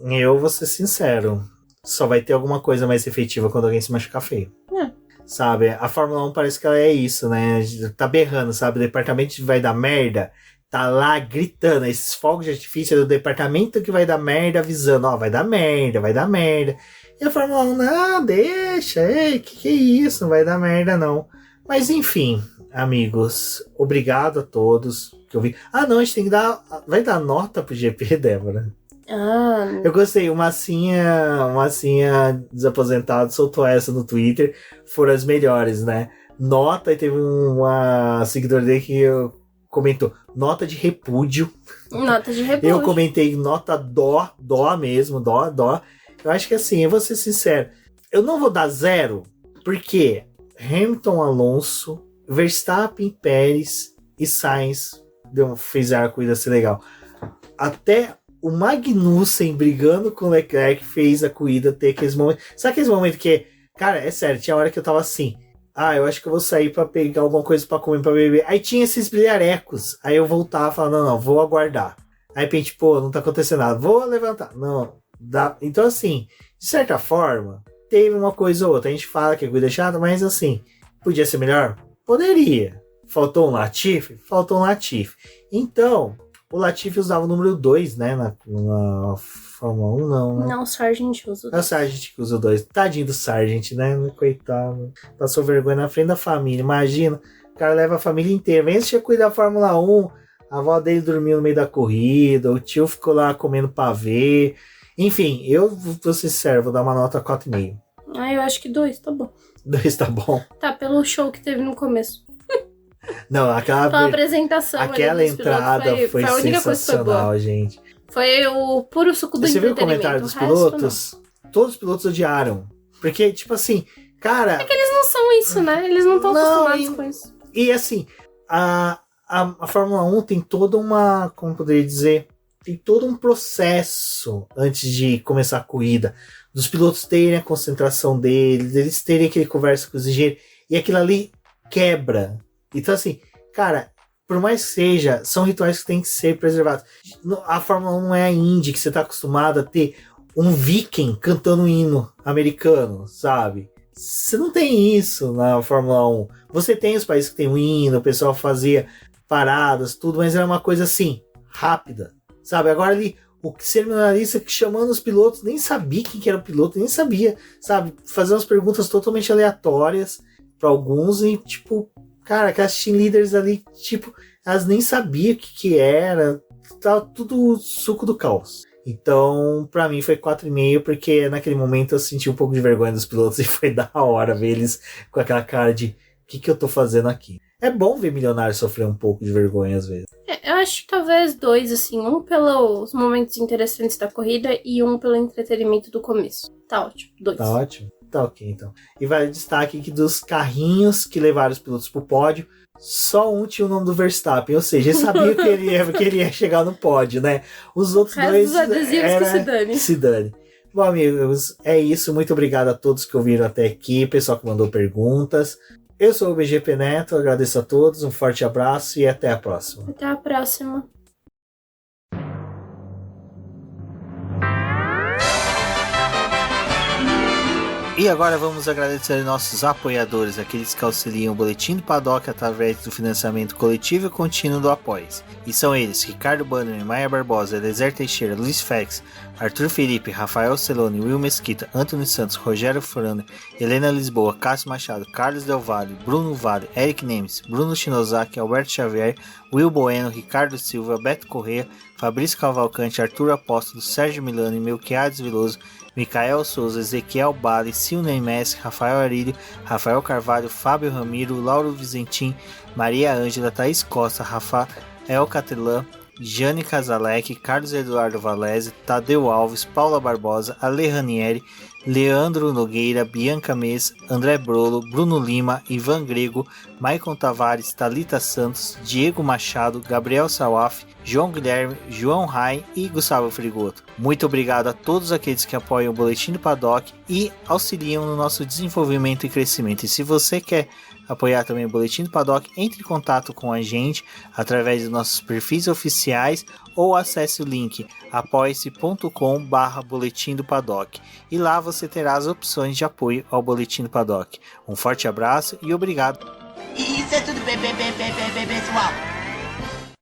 Eu vou ser sincero, só vai ter alguma coisa mais efetiva quando alguém se machucar feio. Sabe, a Fórmula 1 parece que ela é isso, né? Tá berrando, sabe? O departamento vai dar merda, tá lá gritando. Esses fogos de artifício é do departamento que vai dar merda, avisando, vai dar merda, vai dar merda. E a Fórmula 1, não, deixa, que é isso, não vai dar merda não. Mas enfim, amigos, obrigado a todos que eu vi. Não, a gente tem que vai dar nota pro GP, Débora? Eu gostei, o Massinha desaposentado soltou essa no Twitter, foram as melhores, né? Nota, e teve uma seguidora dele que comentou, nota de repúdio. Nota de repúdio. Eu comentei nota dó mesmo, dó. Eu acho que assim, eu vou ser sincero, eu não vou dar 0, porque Hamilton, Alonso, Verstappen, Pérez e Sainz fizeram a corrida ser legal. Até o Magnussen brigando com o Leclerc fez a corrida ter aqueles momentos. Sabe aqueles momentos que, cara, é sério, tinha hora que eu tava assim, eu acho que eu vou sair pra pegar alguma coisa pra comer, pra beber. Aí tinha esses brilharecos. Aí eu voltava e falava, não, vou aguardar. Aí repente, não tá acontecendo nada. Vou levantar. Não, dá. Então assim, de certa forma, teve uma coisa ou outra. A gente fala que é corrida chata, mas assim, podia ser melhor? Poderia. Faltou um Latifi? Faltou um Latifi. Então, o Latifi usava o número 2, né? Na Fórmula 1, não, né? Não, o Sargent usa o 2. É o Sargent que usa o 2. Tadinho do Sargent, né? Coitado. Passou vergonha na frente da família. Imagina, o cara leva a família inteira. Vem assistir a corrida da Fórmula 1. A avó dele dormiu no meio da corrida. O tio ficou lá comendo pavê. Enfim, eu vou ser sincero, vou dar uma nota 4,5. Eu acho que 2, tá bom. 2 tá bom. Tá, pelo show que teve no começo. Não, aquela apresentação. Aquela entrada foi a única sensacional, coisa gente. Foi o puro suco do entretenimento. Você viu o comentário dos pilotos? Todos os pilotos odiaram. Porque, tipo assim, cara... É que eles não são isso, né? Eles não estão acostumados com isso. E assim, a Fórmula 1 tem toda uma... Como poderia dizer? Tem todo um processo antes de começar a corrida. Dos pilotos terem a concentração deles, eles terem aquele conversa com os engenheiros. E aquilo ali quebra. Então assim, cara, por mais que seja, são rituais que têm que ser preservados. A Fórmula 1 não é a Indy, que você está acostumado a ter um viking cantando um hino americano, sabe? Você não tem isso na Fórmula 1. Você tem os países que tem um hino, o pessoal fazia paradas, tudo, mas era uma coisa assim, rápida, sabe? Agora ali, o cerimonialista chamando os pilotos, nem sabia quem que era o piloto, nem sabia, sabe? Fazendo umas perguntas totalmente aleatórias para alguns e, tipo... Cara, aquelas team leaders ali, tipo, elas nem sabiam o que era. Tava tudo suco do caos. Então, pra mim foi 4,5, porque naquele momento eu senti um pouco de vergonha dos pilotos e foi da hora ver eles com aquela cara de o que eu tô fazendo aqui. É bom ver milionários sofrer um pouco de vergonha às vezes. Eu acho que talvez 2, assim. Um pelos momentos interessantes da corrida e um pelo entretenimento do começo. Tá ótimo. 2. Tá ótimo? Tá ok, então. E vale destaque que dos carrinhos que levaram os pilotos pro pódio, só um tinha o nome do Verstappen, ou seja, ele sabia que ele ia chegar no pódio, né? Os outros dois... Os adesivos que se dane. Bom, amigos, é isso. Muito obrigado a todos que ouviram até aqui, pessoal que mandou perguntas. Eu sou o BGP Neto, agradeço a todos, um forte abraço e até a próxima. Até a próxima. E agora vamos agradecer nossos apoiadores, aqueles que auxiliam o Boletim do Paddock através do financiamento coletivo e contínuo do Apoia-se. E são eles, Ricardo Bannerman, Maia Barbosa, Eliezer Teixeira, Luiz Félix, Arthur Felipe, Rafael Celone, Will Mesquita, Antônio Santos, Rogério Furano, Helena Lisboa, Cássio Machado, Carlos Del Valle, Bruno Vale, Eric Nemes, Bruno Shinozaki, Alberto Xavier, Will Bueno, Ricardo Silva, Beto Corrêa, Fabrício Cavalcante, Arthur Apóstolo, Sérgio Milano, Melquiades Veloso, Micael Souza, Ezequiel Bale, Silney Messi, Rafael Arílio, Rafael Carvalho, Fábio Ramiro, Lauro Vizentim, Maria Ângela, Thaís Costa, Rafael Catelã, Jane Casalec, Carlos Eduardo Valese, Tadeu Alves, Paula Barbosa, Ale Ranieri, Leandro Nogueira, Bianca Mês, André Brolo, Bruno Lima, Ivan Grego, Maicon Tavares, Thalita Santos, Diego Machado, Gabriel Sawaf, João Guilherme, João Rai e Gustavo Frigoto. Muito obrigado a todos aqueles que apoiam o Boletim do Paddock e auxiliam no nosso desenvolvimento e crescimento. E se você quer apoiar também o Boletim do Paddock, entre em contato com a gente através dos nossos perfis oficiais ou acesse o link apoia-se.com/Boletim do Paddock e lá você terá as opções de apoio ao Boletim do Paddock. Um forte abraço e obrigado. Isso é tudo, pessoal.